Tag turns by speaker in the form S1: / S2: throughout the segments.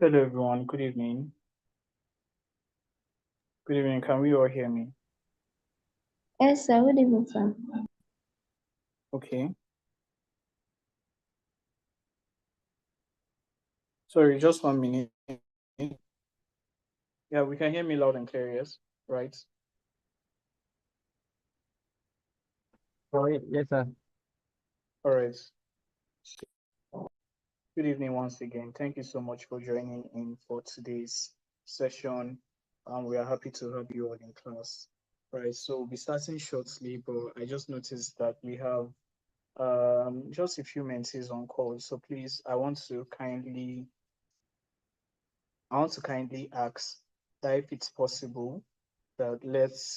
S1: Hello everyone, good evening. Good evening, can we all hear me?
S2: Yes, sir. Good evening, sir.
S1: Okay. Sorry, just 1 minute. Yeah, we can hear me loud and clear, yes? Right.
S3: Yes, sir.
S1: All right. Good evening once again. Thank you so much for joining in for today's session. We are happy to have you all in class. All right, so we'll be starting shortly, but I just noticed that we have just a few mentees on call. So please, I want to kindly ask that if it's possible, that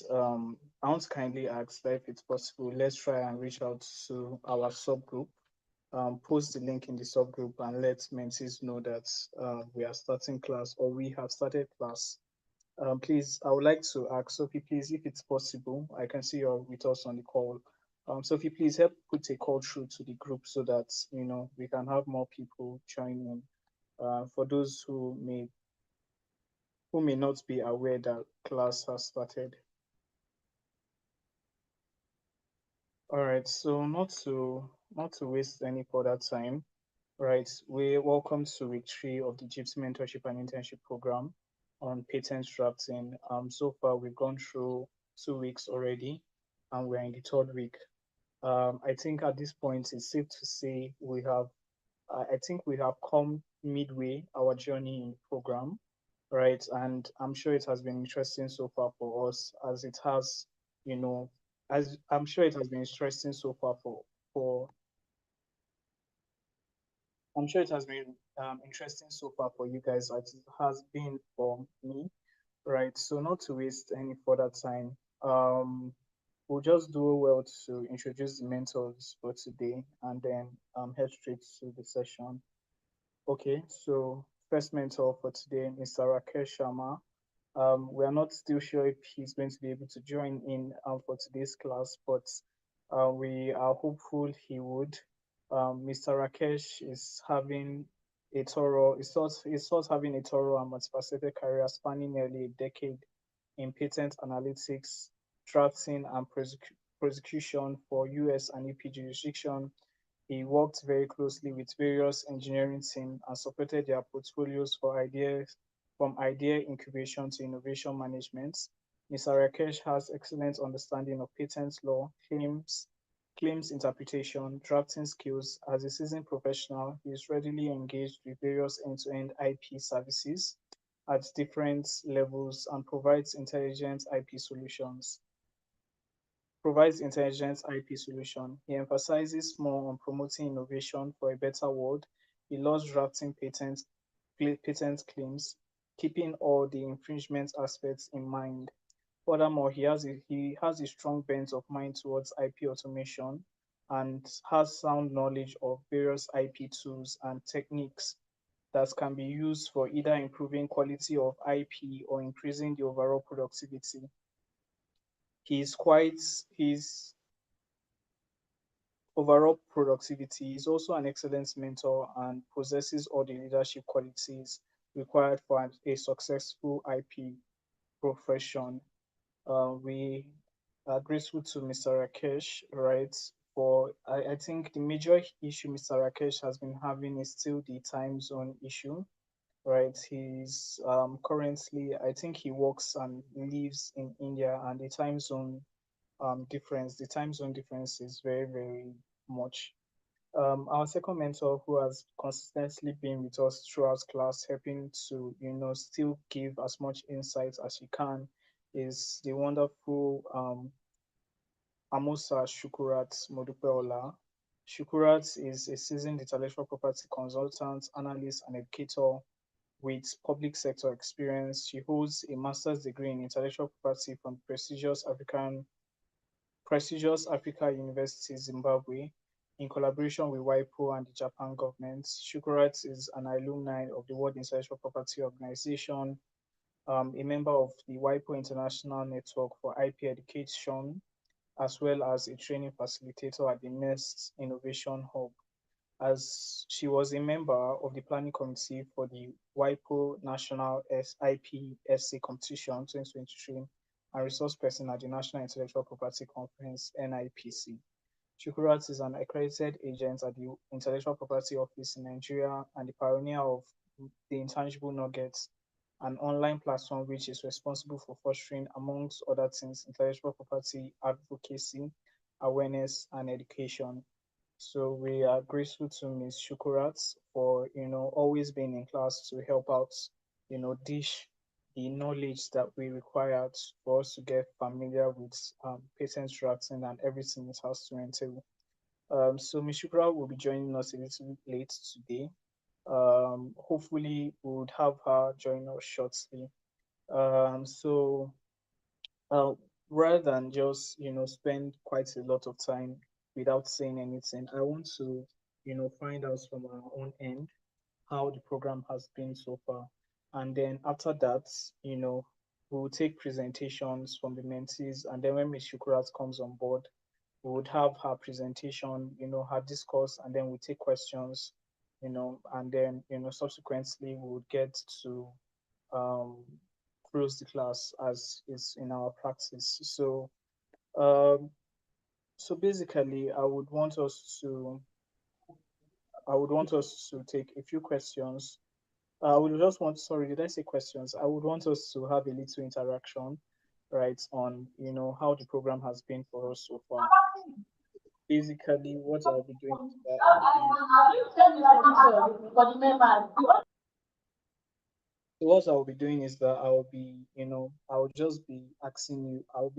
S1: I want to kindly ask that if it's possible, let's try and reach out to our subgroup, post the link in the subgroup and let mentees know that we are starting class or we have started class. Please, I would like to ask Sophie, please, if it's possible, I can see you're with us on the call. Sophie, please help put a call through to the group so that we can have more people join in. For those who may not be aware that class has started. All right, so not to waste any further time, right? We welcome to week 3 of the JIIPCC Mentorship and Internship program on patent drafting. So far we've gone through 2 weeks already, and we're in the third week. I think at this point it's safe to say I think we have come midway our journey in the program, right? And I'm sure it has been interesting so far for us, as it has, you know, as I'm sure it has been interesting so far for I'm sure it has been interesting so far for you guys, as it has been for me, right? So not to waste any further time, we'll just do well to introduce the mentors for today and then head straight to the session. Okay, so first mentor for today, Mr. Rakesh Sharma. We are not still sure if he's going to be able to join in for today's class, but we are hopeful he would. Mr. Rakesh is having a thorough and multifaceted career spanning nearly a decade in patent analytics, drafting, and prosecution for US and EP jurisdiction. He worked very closely with various engineering teams and supported their portfolios from idea incubation to innovation management. Mr. Rakesh has excellent understanding of patent law, claims interpretation, drafting skills. As a seasoned professional, he is readily engaged with various end-to-end IP services at different levels and provides intelligent IP solution. He emphasizes more on promoting innovation for a better world. He loves drafting patent claims, keeping all the infringement aspects in mind. Furthermore, he has a strong bent of mind towards IP automation and has sound knowledge of various IP tools and techniques that can be used for either improving quality of IP or increasing the overall productivity. His overall productivity. Is also an excellent mentor and possesses all the leadership qualities required for a successful IP profession. We are grateful to Mr. Rakesh, right? I think the major issue Mr. Rakesh has been having is still the time zone issue, right? He's currently, I think he works and lives in India, and the time zone difference is very, very much. Our second mentor, who has consistently been with us throughout class, helping to still give as much insight as he can, is the wonderful Amusa Shukurat Modupeola. Shukurat is a seasoned intellectual property consultant, analyst, and educator with public sector experience. She holds a master's degree in intellectual property from prestigious Africa University, Zimbabwe, in collaboration with WIPO and the Japan government. Shukurat is an alumni of the World Intellectual Property Organization, a member of the WIPO International Network for IP Education, as well as a training facilitator at the Next Innovation Hub. as she was a member of the planning committee for the WIPO National SIPSC competition 2023 and resource person at the National Intellectual Property Conference NIPC. Shukurat is an accredited agent at the Intellectual Property Office in Nigeria and the pioneer of the Intangible Nuggets, an online platform which is responsible for fostering, amongst other things, intellectual property advocacy, awareness, and education. So we are grateful to Ms. Shukurat for always being in class to help out, dish the knowledge that we required for us to get familiar with patent drafting and everything it has to entail. So Ms. Shukura will be joining us a little bit late today. Hopefully, we would have her join us shortly. So uh, rather than just spend quite a lot of time without saying anything, I want to find out from our own end how the program has been so far. And then after that, we'll take presentations from the mentees. And then when Ms. Shukurat comes on board, we would have her presentation, her discourse, and then we take questions, and then, subsequently we would get to um, close the class as is in our practice. Um, so basically, I would want us to take a few questions. I would just want, sorry, did I say questions? I would want us to have a little interaction, right, on, how the program has been for us so far. Basically, what I'll be doing is that I'll be So what I'll be doing is that I'll be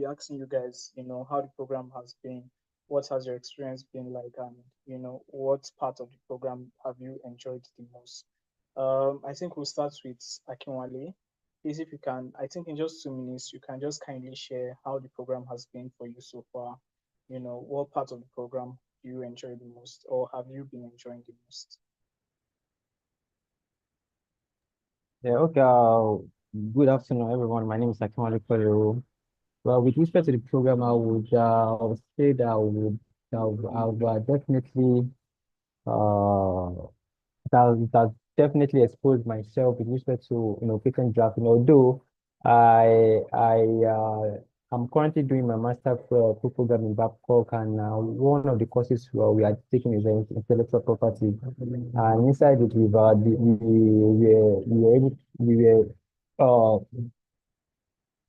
S1: asking you guys, how the program has been, what has your experience been like, and what part of the program have you enjoyed the most. I think we'll start with Akinwale. Please, if you can, I think in just 2 minutes, you can just kindly share how the program has been for you so far. What part of the program do you enjoy the most, or have you been enjoying the most?
S3: Yeah, okay. Good afternoon, everyone. My name is Akinwale Kwelero. Well, with respect to the program, I would say that I would definitely uh that definitely exposed myself with respect to patent drafting. Although I I'm currently doing my master program in Babcock, and one of the courses we are taking is intellectual property. And inside it, we were able we were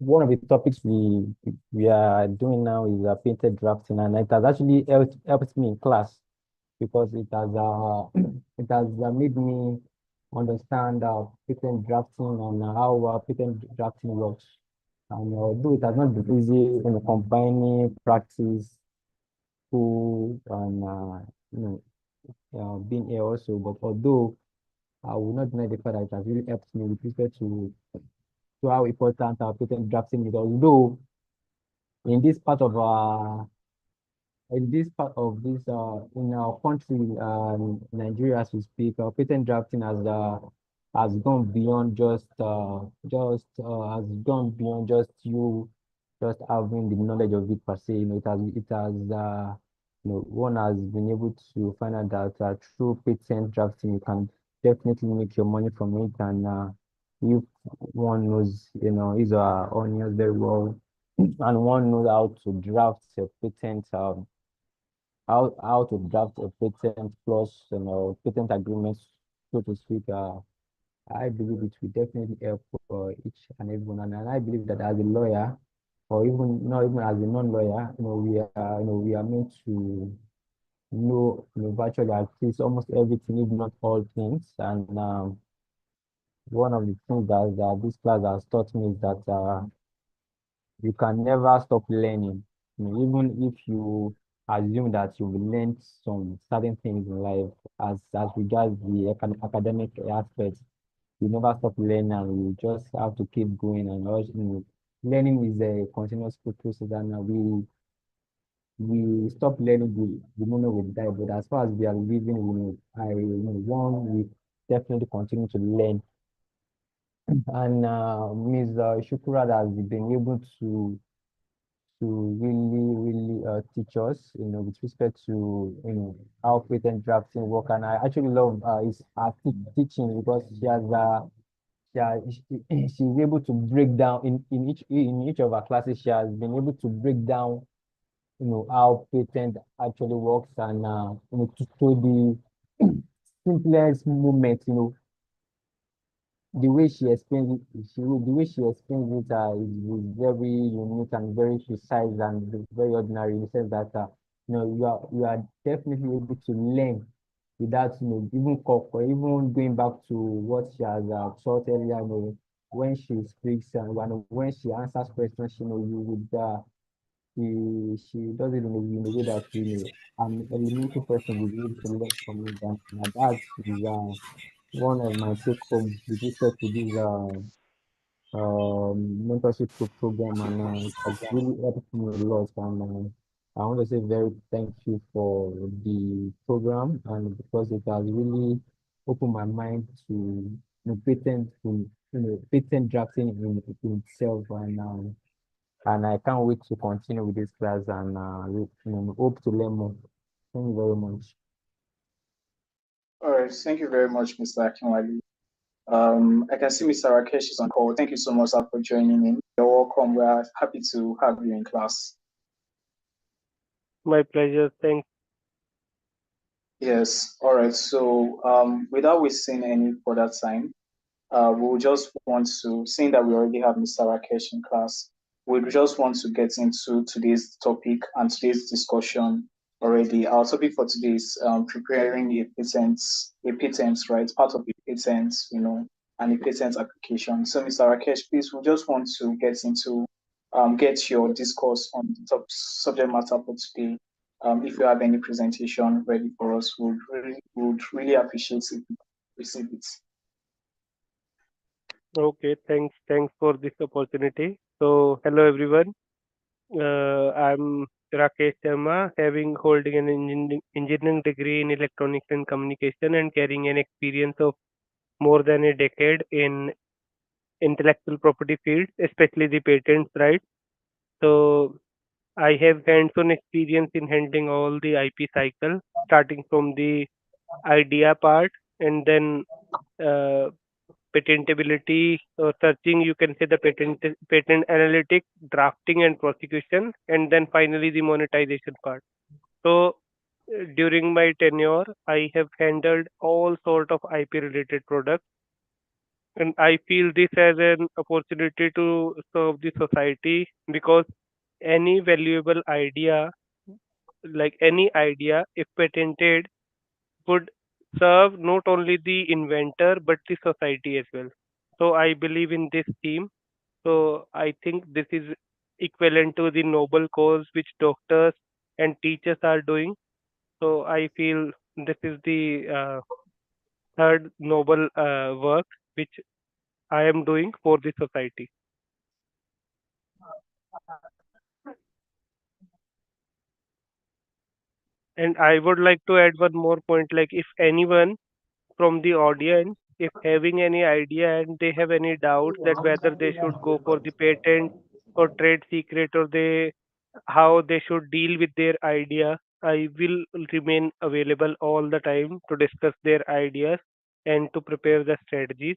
S3: one of the topics we are doing now is painted drafting, and it has actually helped me in class because it has it has made me understand patent drafting and how patent drafting works. And although it has not been easy in combining practice, school, and being here also, but although I will not deny the fact that it has really helped me with respect to how important patent drafting is. Although in this part of this in our country, Nigeria, as we speak, patent drafting has gone beyond has gone beyond just you just having the knowledge of it per se. One has been able to find out that through patent drafting you can definitely make your money from it, and if one knows his or her onions very well, and one knows how to draft a patent, how to draft a patent plus patent agreements, so to speak. I believe it will definitely help for each and everyone, and I believe that as a lawyer, or even not even as a non-lawyer, we are meant to know virtually at least almost everything, if not all things. And one of the things that this class has taught me is that you can never stop learning. Even if you assume that you will learn some certain things in life as regards the academic aspects, you never stop learning, and you just have to keep going. And also, learning is a continuous process, and we stop learning the moment we die. But as far as we are living, we definitely continue to learn. And Ms. Shukura has been able to really teach us, with respect to how patent drafting work. And I actually love his teaching, because she's able to break down in each of our classes. She has been able to break down how patent actually works, and to the simplest moment, the way she explains it, the way she explains it is very unique and very precise and very ordinary, in the sense that you are definitely able to learn without even or even going back to what she has taught earlier. When she speaks and when she answers questions, you would she does it in a way that an elementary person will be able to learn from it. And that is one of my take home with respect to this mentorship program, and it has really helped me a lot. And I want to say very thank you for the program, and because it has really opened my mind to patent drafting in itself. And I can't wait to continue with this class, and hope to learn more. Thank you very much.
S1: All right, thank you very much, Mr. Akinwale. I can see Mr. Rakesh is on call. Thank you so much, sir, for joining in. You're welcome. We are happy to have you in class.
S4: My pleasure. Thanks.
S1: Yes. All right. So, without wasting any further time, we'll just want to, seeing that we already have Mr. Rakesh in class, we just want to get into today's topic and today's discussion already. Our topic for today is preparing a patent, right? Part of a patent, and a patent application. So, Mr. Rakesh, please, we just want to get your discourse on the top subject matter for today. If you have any presentation ready for us, would really appreciate it. Receive it.
S4: Okay, thanks. Thanks for this opportunity. So, hello everyone. I'm Rakesh Sharma, having holding an engineering degree in electronics and communication and carrying an experience of more than a decade in intellectual property field, especially the patents, right? So, I have hands-on experience in handling all the IP cycle, starting from the idea part and then uh, patentability searching, you can say the patent analytics, drafting and prosecution, and then finally the monetization part. So during my tenure I have handled all sort of IP related products, and I feel this as an opportunity to serve the society, because any valuable idea, like any idea if patented, would serve not only the inventor but the society as well. So I believe in this theme. So I think this is equivalent to the noble cause which doctors and teachers are doing. So I feel this is the third noble work which I am doing for the society. And I would like to add one more point, like if anyone from the audience, if having any idea and they have any doubts that whether they should go for the patent or trade secret, or they how they should deal with their idea, I will remain available all the time to discuss their ideas and to prepare the strategies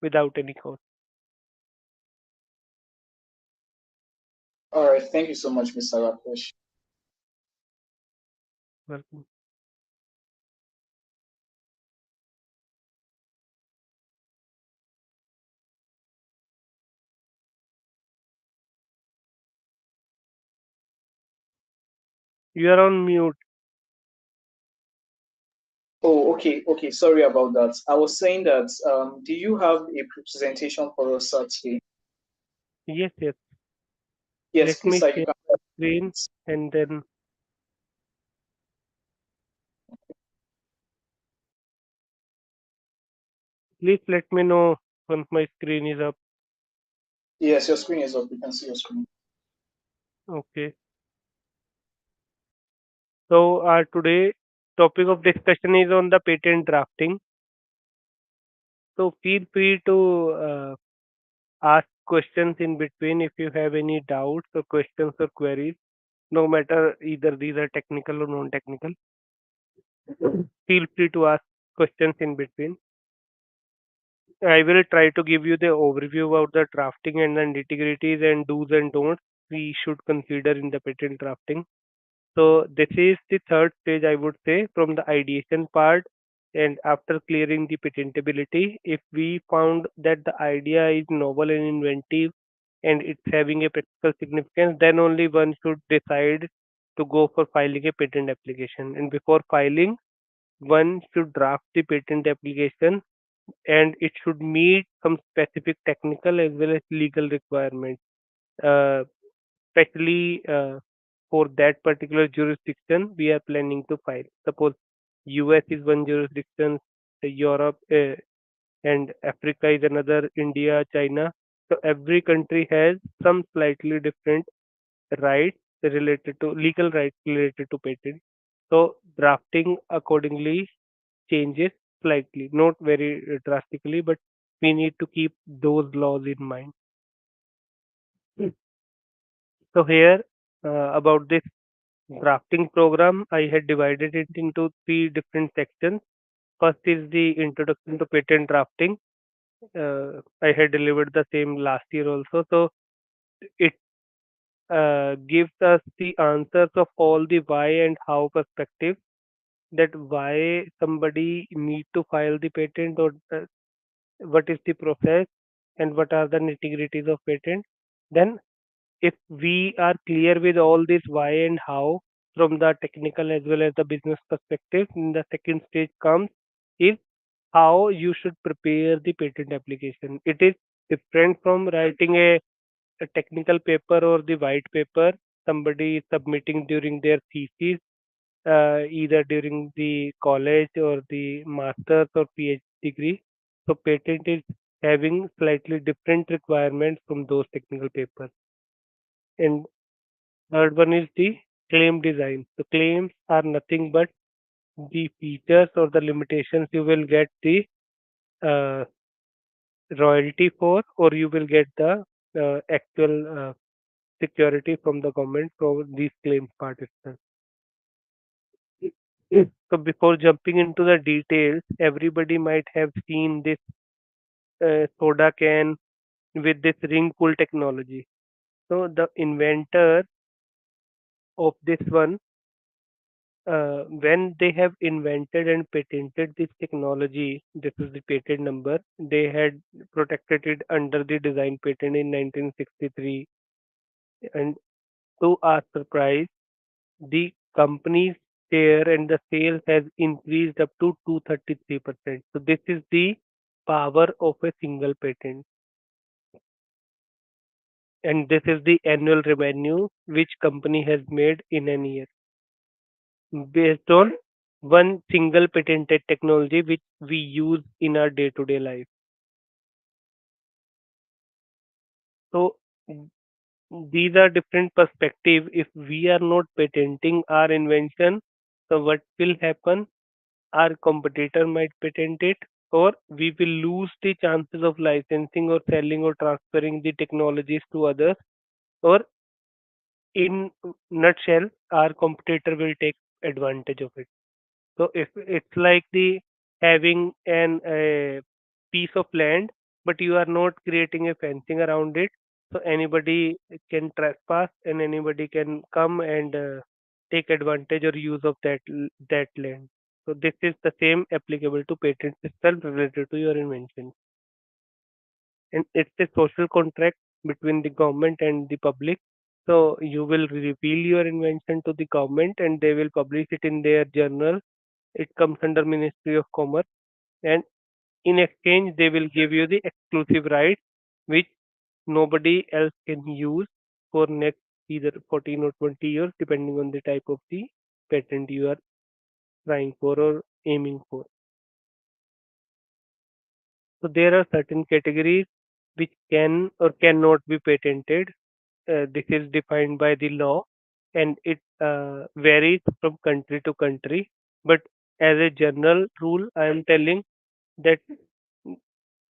S4: without any cost.
S1: All right. Thank you so much, Mr. Rakesh.
S4: Welcome. You are on mute.
S1: Oh, okay, okay. Sorry about that. I was saying that, do you have a presentation for us today?
S4: Yes, yes.
S1: Yes,
S4: Let
S1: please,
S4: me
S1: sir. You
S4: share
S1: can.
S4: the screen and then please let me know once my screen is up.
S1: Yes, your screen is up. We can see your screen.
S4: Okay. So our today topic of discussion is on the patent drafting. So feel free to ask questions in between if you have any doubts or questions or queries, no matter either these are technical or non-technical. Feel free to ask questions in between. I will try to give you the overview about the drafting and the nitty-gritties and do's and don'ts we should consider in the patent drafting. So this is the third stage, I would say, from the ideation part. And after clearing the patentability, if we found that the idea is novel and inventive and it's having a practical significance, then only one should decide to go for filing a patent application. And before filing, one should draft the patent application and it should meet some specific technical as well as legal requirements. Uh, Especially for that particular jurisdiction we are planning to file. Suppose US is one jurisdiction, Europe and Africa is another, India, China. So every country has some slightly different rights related to legal rights related to patent. So drafting accordingly changes slightly, not very drastically, but we need to keep those laws in mind. So here about this drafting program, I had divided it into three different sections. First is the introduction to patent drafting. I had delivered the same last year also. So it gives us the answers of all the why and how perspective, that why somebody need to file the patent, or what is the process and what are the nitty gritties of patent. Then if we are clear with all this why and how from the technical as well as the business perspective, then the second stage comes is how you should prepare the patent application. It is different from writing a technical paper or the white paper somebody is submitting during their thesis, either during the college or the master's or PhD degree. So patent is having slightly different requirements from those technical papers. And third one is the claim design. The claims are nothing but the features or the limitations you will get the uh, royalty for, or you will get the actual security from the government for these claims part itself. So before jumping into the details, everybody might have seen this soda can with this ring pull technology. So the inventor of this one, when they have invented and patented this technology, this is the patent number, they had protected it under the design patent in 1963. And to our surprise, the company's share and the sales has increased up to 233%. So this is the power of a single patent. And this is the annual revenue which company has made in an year based on one single patented technology which we use in our day-to-day life. So these are different perspective. If we are not patenting our invention, so what will happen? Our competitor might patent it, or we will lose the chances of licensing or selling or transferring the technologies to others, or in nutshell, our competitor will take advantage of it. So if it's like the having an piece of land, but you are not creating a fencing around it, so anybody can trespass and anybody can come and take advantage or use of that land. So this is the same applicable to patents itself related to your invention, and it's a social contract between the government and the public. So you will reveal your invention to the government, and they will publish it in their journal. It comes under Ministry of Commerce, and in exchange, they will give you the exclusive rights which nobody else can use for next either 14 or 20 years, depending on the type of the patent you are trying for or aiming for. So there are certain categories which can or cannot be patented. This is defined by the law, and it varies from country to country. But as a general rule, I am telling that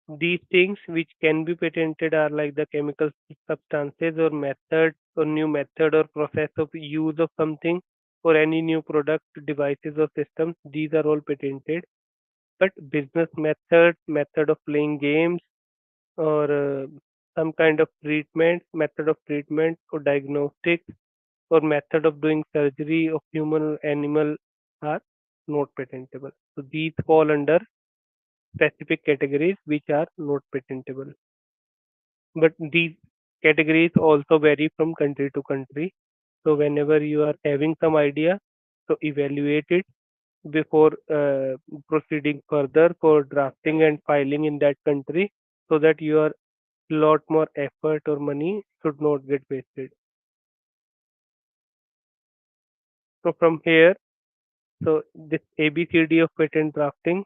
S4: These things which can be patented are like the chemical substances or method or new method or process of use of something or any new product, devices or systems. These are all patented. But business methods, method of playing games, or some kind of treatment, method of treatment or diagnostics or method of doing surgery of human or animal are not patentable. So these fall under specific categories which are not patentable. But these categories also vary from country to country. So whenever you are having some idea, so evaluate it before proceeding further for drafting and filing in that country, so that your lot more effort or money should not get wasted. So from here, so this ABCD of patent drafting.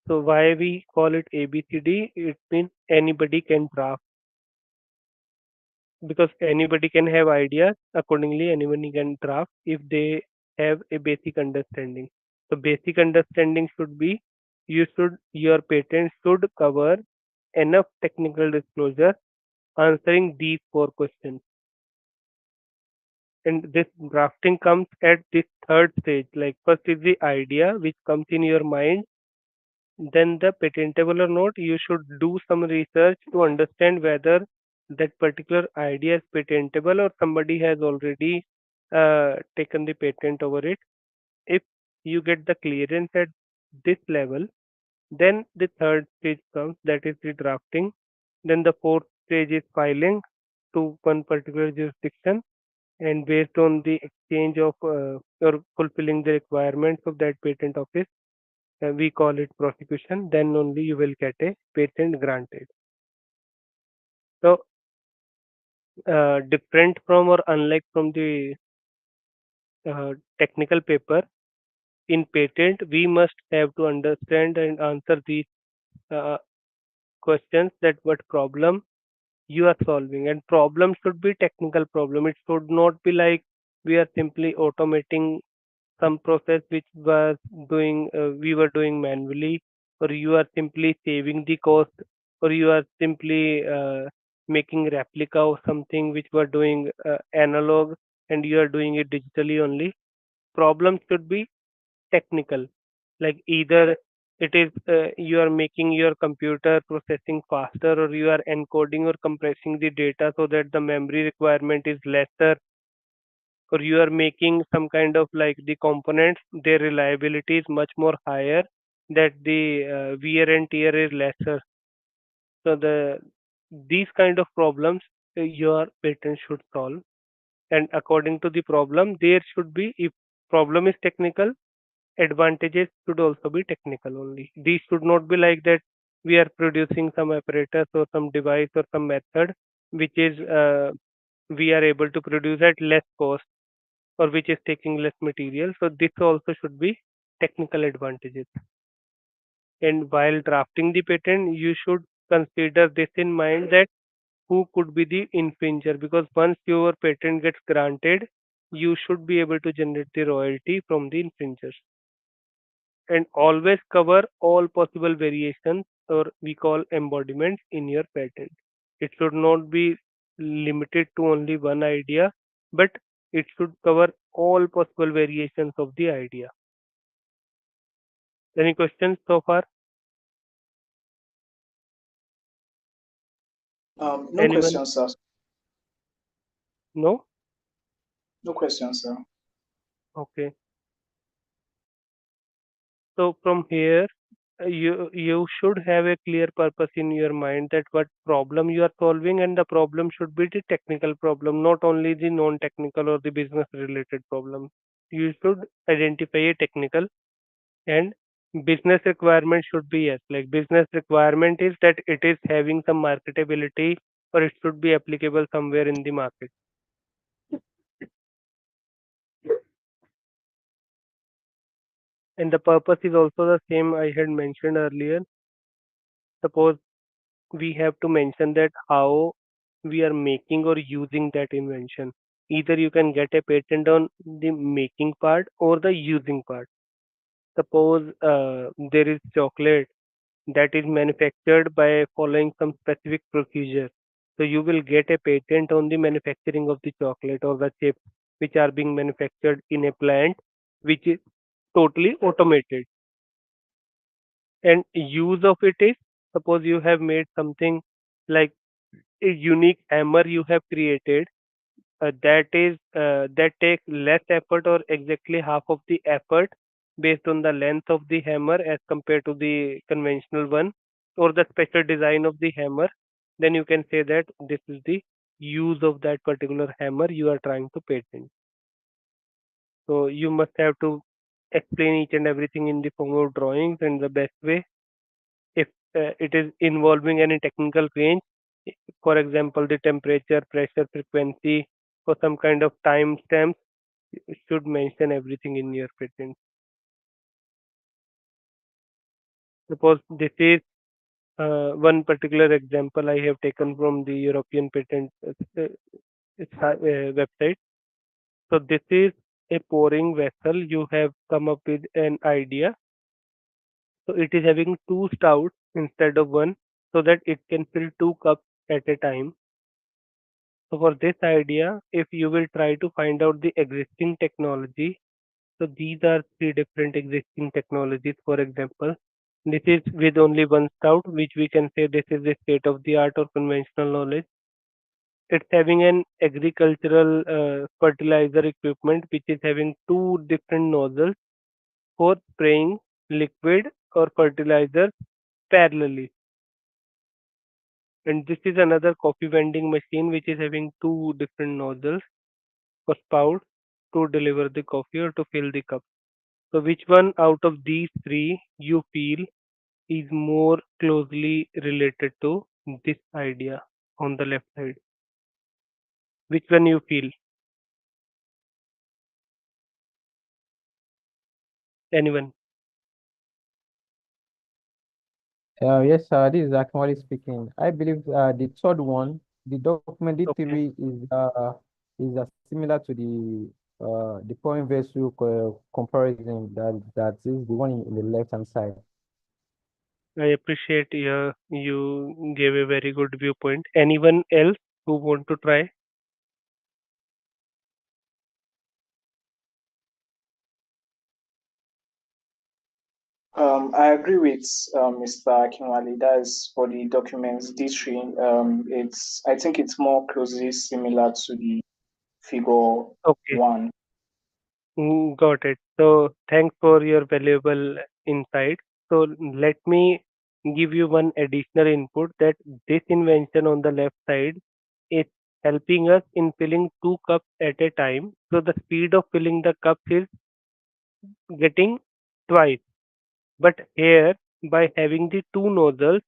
S4: So why we call it ABCD? It means anybody can draft, because anybody can have ideas. Accordingly, anyone can draft if they have a basic understanding. So basic understanding should be, your patent should cover enough technical disclosure answering these four questions. And this drafting comes at this third stage. Like first is the idea which comes in your mind, then the patentable or not. You should do some research to understand whether that particular idea is patentable or somebody has already taken the patent over it. If you get the clearance at this level, then the third stage comes, that is the drafting. Then the fourth stage is filing to one particular jurisdiction, and based on the exchange of or fulfilling the requirements of that patent office, we call it prosecution. Then only you will get a patent granted. So different from or unlike from the technical paper, in patent we must have to understand and answer these uh, questions, that what problem you are solving, and problem should be technical problem. It should not be like we are simply automating some process which was doing we were doing manually, or you are simply saving the cost, or you are simply making replica of something which were doing analog and you are doing it digitally only. Problem should be technical, like either it is you are making your computer processing faster, or you are encoding or compressing the data so that the memory requirement is lesser, or you are making some kind of like the components, their reliability is much more higher, that the wear and tear is lesser. So these kind of problems your patent should solve, and according to the problem there should be, if problem is technical, advantages should also be technical only. These should not be like that we are producing some apparatus or some device or some method which is we are able to produce at less cost, or which is taking less material. So this also should be technical advantages. And while drafting the patent, you should consider this in mind, that who could be the infringer, because once your patent gets granted, you should be able to generate the royalty from the infringers. And always cover all possible variations, or we call embodiments, in your patent. It should not be limited to only one idea, but it should cover all possible variations of the idea. Any questions so far?
S1: No
S4: Anyone?
S1: questions, sir.
S4: No?
S1: No questions, sir.
S4: Okay. So from here, you should have a clear purpose in your mind, that what problem you are solving, and the problem should be the technical problem, not only the non-technical or the business related problem. You should identify a technical, and business requirement should be, yes, like business requirement is that it is having some marketability, or it should be applicable somewhere in the market. And the purpose is also the same I had mentioned earlier. Suppose we have to mention that how we are making or using that invention. Either you can get a patent on the making part or the using part. Suppose there is chocolate, that is manufactured by following some specific procedure. So you will get a patent on the manufacturing of the chocolate or the chips which are being manufactured in a plant which is totally automated. And use of it is, suppose you have made something like a unique hammer you have created, that takes less effort or exactly half of the effort based on the length of the hammer as compared to the conventional one or the special design of the hammer, then you can say that this is the use of that particular hammer you are trying to patent. So you must have to explain each and everything in the form of drawings and the best way. If it is involving any technical range, for example, the temperature, pressure, frequency, or some kind of time stamps, you should mention everything in your patent. Suppose this is one particular example I have taken from the European patent website. So this is a pouring vessel. You have come up with an idea. So it is having two stouts instead of one, so that it can fill two cups at a time. So for this idea, if you will try to find out the existing technology, so these are three different existing technologies. For example, this is with only one stout, which we can say this is the state of the art or conventional knowledge. It's having an agricultural fertilizer equipment which is having two different nozzles for spraying liquid or fertilizer parallelly. And this is another coffee vending machine which is having two different nozzles for spout to deliver the coffee or to fill the cup. So which one out of these three you feel is more closely related to this idea on the left side? Which one you feel? Anyone?
S3: Yes, this is Akinwale speaking. I believe the third one, the document
S4: Okay,
S3: D3 is similar to the point vessel comparison that is the one in the left hand side.
S4: I appreciate you gave a very good viewpoint. Anyone else who want to try?
S1: I agree with Mr. Akinwale. That is for the documents D3. I think it's more closely similar to the figure
S4: Okay,
S1: one.
S4: got it. So thanks for your valuable insight. So let me give you one additional input that this invention on the left side is helping us in filling two cups at a time. So the speed of filling the cups is getting twice. But here, by having the two nozzles,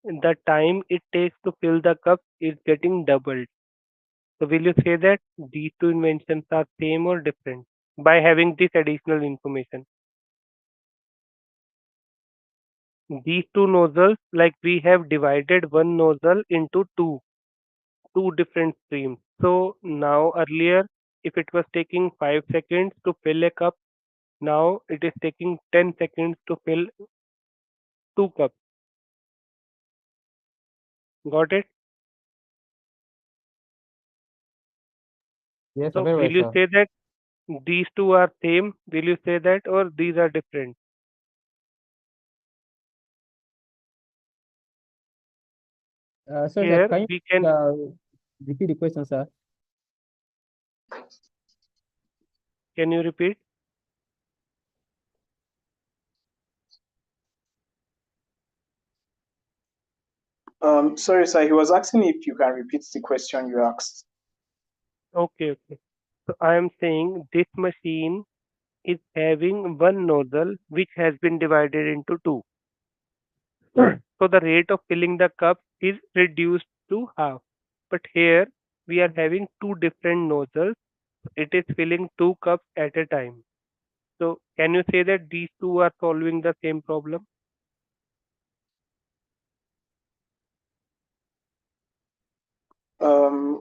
S4: the time it takes to fill the cup is getting doubled. So will you say that these two inventions are same or different by having this additional information? These two nozzles, like we have divided one nozzle into two different streams. So now earlier, if it was taking 5 seconds to fill a cup, now it is taking 10 seconds to fill two cups. Got it?
S3: Yes,
S4: So
S3: very well,
S4: will you
S3: sir.
S4: say that these two are same? Will you say that, or these are different?
S3: Sorry, sir,
S4: Here
S3: can
S4: we
S3: you
S4: can.
S3: repeat the question, sir?
S4: Can you repeat?
S1: Sorry, sir. He was asking if you can repeat the question you asked.
S4: Okay, okay. So I am saying this machine is having one nozzle which has been divided into two. So the rate of filling the cup is reduced to half. But here we are having two different nozzles. It is filling two cups at a time. So can you say that these two are solving the same problem?
S1: Um,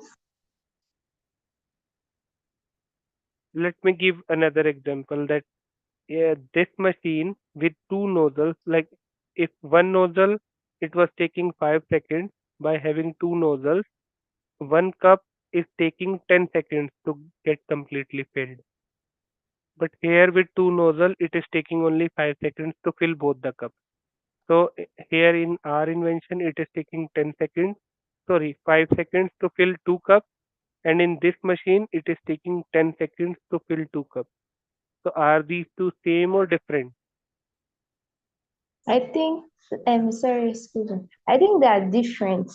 S4: Let me give another example that this machine with two nozzles, like if one nozzle it was taking 5 seconds, by having two nozzles, one cup is taking 10 seconds to get completely filled. But here with two nozzle, it is taking only 5 seconds to fill both the cups. So here in our invention, it is taking 10 seconds, sorry, 5 seconds to fill two cups, and in this machine, it is taking 10 seconds to fill two cups. So are these two same or different?
S2: I think, sorry, excuse me. I think they are different.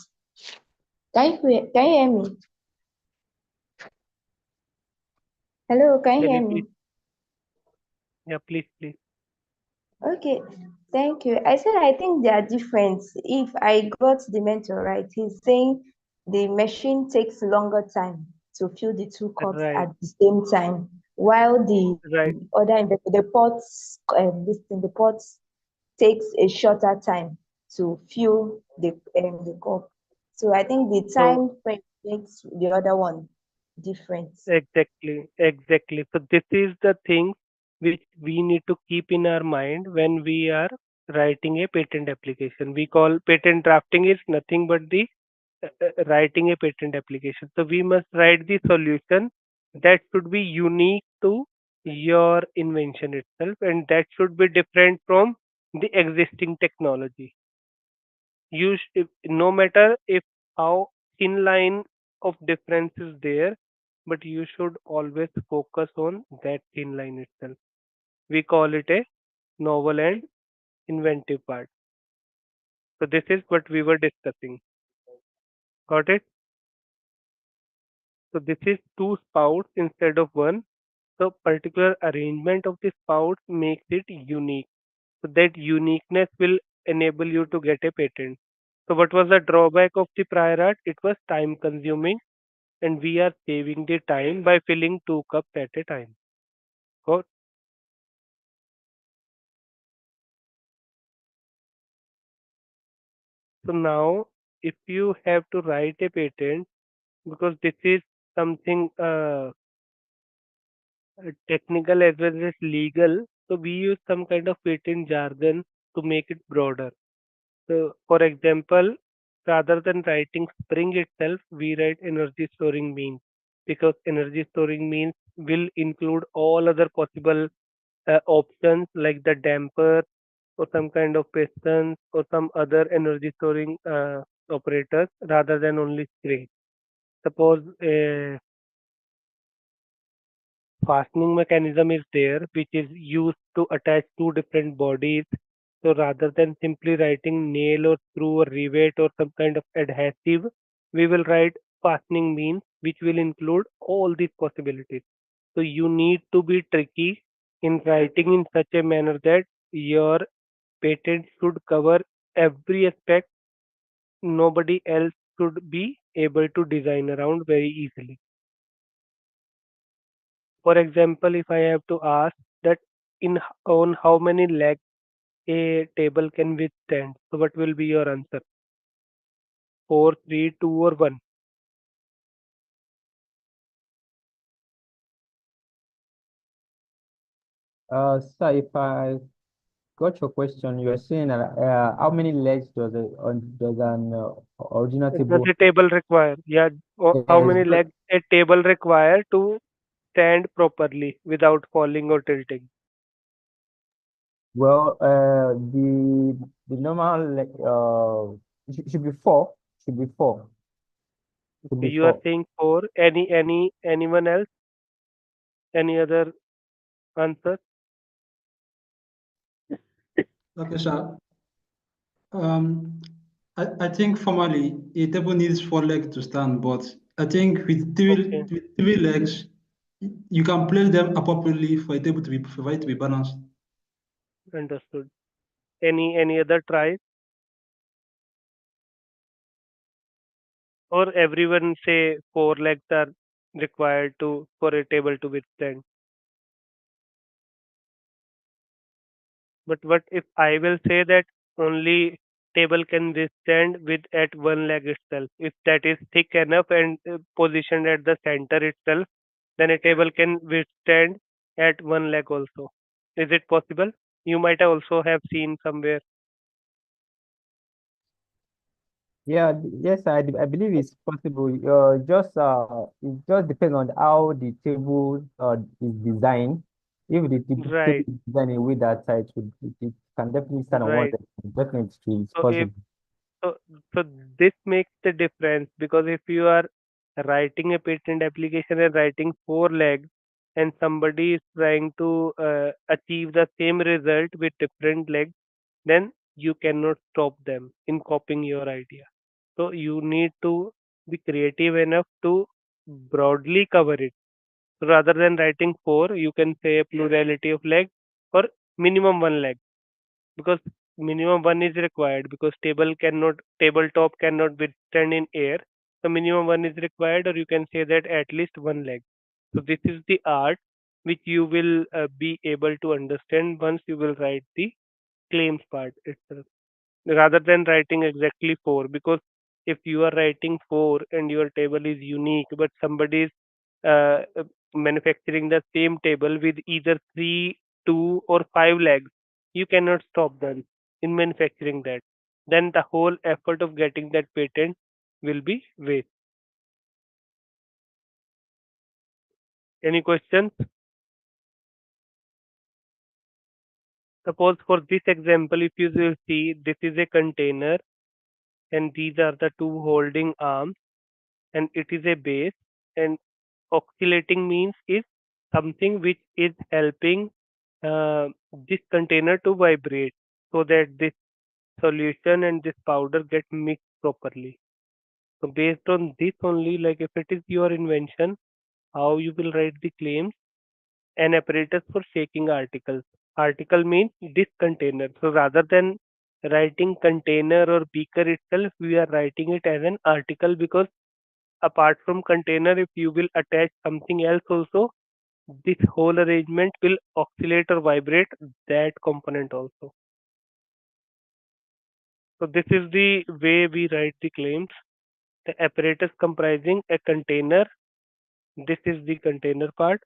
S2: Can you hear me? Hello, can you
S4: Can
S2: hear
S4: you please,
S2: me?
S4: yeah, please.
S2: Okay, thank you. I said I think they are different. If I got the mentor right, he's saying the machine takes longer time to fill the two cups
S4: Right,
S2: at the same time, while the
S4: right.
S2: the the pots takes a shorter time to fill the cup. So I think the
S4: So
S2: time frame makes the other one different.
S4: exactly. So this is the thing which we need to keep in our mind when we are writing a patent application. We call patent drafting is nothing but the writing a patent application. So we must write the solution that should be unique to your invention itself, and that should be different from the existing technology. No matter if how thin line of difference is there, but you should always focus on that thin line itself. We call it a novel and inventive part. So this is what we were discussing. Got it? So this is two spouts instead of one. So particular arrangement of the spouts makes it unique. So that uniqueness will enable you to get a patent. So what was the drawback of the prior art? It was time consuming, and we are saving the time by filling two cups at a time. Got. So now, if you have to write a patent, because this is something technical as well as legal, so we use some kind of patent jargon to make it broader. So, for example, rather than writing spring itself, we write energy storing means, because energy storing means will include all other possible options like the damper or some kind of pistons or some other energy storing operators rather than only spring. Suppose a fastening mechanism is there which is used to attach two different bodies. So rather than simply writing nail or screw or rivet or some kind of adhesive, we will write fastening means which will include all these possibilities. So you need to be tricky in writing in such a manner that your patent should cover every aspect. Nobody else should be able to design around very easily. For example, if I have to ask that on how many legs a table can withstand, so what will be your answer? Four, three, two, or one?
S3: Sir, if I got your question, you are saying that how many legs does an original
S4: Does
S3: table?
S4: a table require? Yeah, how
S3: Yes,
S4: many
S3: but
S4: legs a table require to stand properly without falling or tilting?
S3: well, the normal should be four. Should be four. Should
S4: So
S3: be
S4: you are
S3: four.
S4: saying four. Anyone else? Any other answer?
S5: Okay, sir. Um, I think formally a table needs four legs to stand, but I think
S4: Okay,
S5: with three legs, you can place them appropriately for a table to be for it to be balanced.
S4: understood. Any other try? Or everyone say four legs are required to for a table to withstand. But what if I will say that only table can withstand with at one leg itself? If that is thick enough and positioned at the center itself, then a table can withstand at one leg also. Is it possible? You might also have seen somewhere.
S3: Yes, I believe it's possible. It just depends on how the table is designed. If the table
S4: Right,
S3: is designed in a way that it can definitely stand on one
S4: right.
S3: leg, definitely it's
S4: So if
S3: possible.
S4: so, so this makes the difference because if you are writing a patent application and writing four legs, and somebody is trying to achieve the same result with different legs, then you cannot stop them in copying your idea. So you need to be creative enough to broadly cover it. So rather than writing four, you can say a plurality of legs or minimum one leg because minimum one is required because tabletop cannot be stand in air. So minimum one is required, or you can say that at least one leg. So this is the art which you will be able to understand once you will write the claims part itself rather than writing exactly four because if you are writing four and your table is unique but somebody is manufacturing the same table with either three, two, or five legs, you cannot stop them in manufacturing that. Then the whole effort of getting that patent will be waste. Any questions? Suppose for this example, if you will see, this is a container and these are the two holding arms and it is a base, and oscillating means is something which is helping uh, this container to vibrate so that this solution and this powder get mixed properly. So based on this only, like if it is your invention, how you will write the claims. An apparatus for shaking articles. Article means this container. So rather than writing container or beaker itself, we are writing it as an article because apart from container, if you will attach something else also, this whole arrangement will oscillate or vibrate that component also. So this is the way we write the claims. The apparatus comprising a container. This is the container part.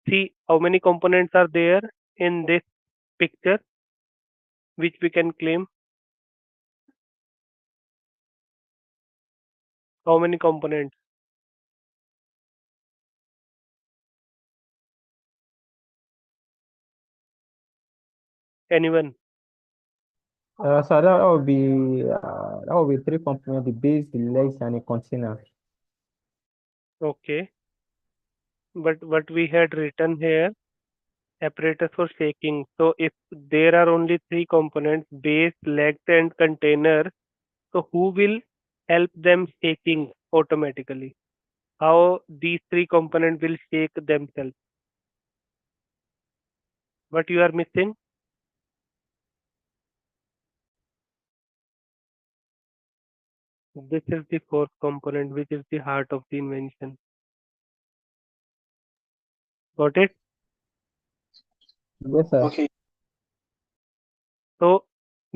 S4: See how many components are there in this picture which we can claim. How many components? Anyone?
S3: So that would be three components: the base, the legs, and a container.
S4: Okay. But what we had written here, apparatus for shaking. So if there are only three components, base, legs, and container, so who will help them shaking automatically? How these three components will shake themselves? What you are missing? This is the fourth component, which is the heart of the invention. Got it?
S3: Yes, sir.
S1: Okay.
S4: So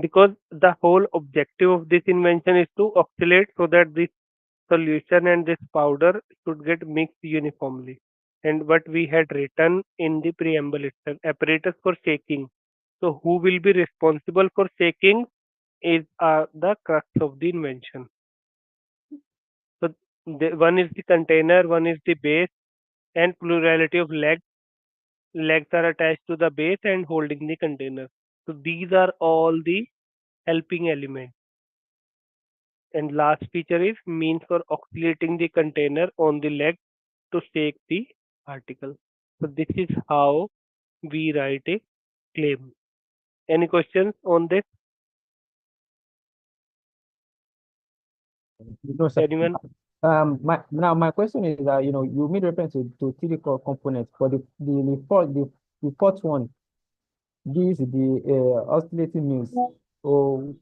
S4: because the whole objective of this invention is to oscillate so that this solution and this powder should get mixed uniformly. And what we had written in the preamble itself, apparatus for shaking. So who will be responsible for shaking is the crux of the invention. So one is the container, one is the base, and plurality of legs. Legs are attached to the base and holding the container. So these are all the helping elements. And last feature is means for oscillating the container on the leg to shake the article. So this is how we write a claim. Any questions on this?
S3: No, sir.
S4: Anyone?
S3: My question is that you made reference to three components, but the fourth one, this is the oscillating means. So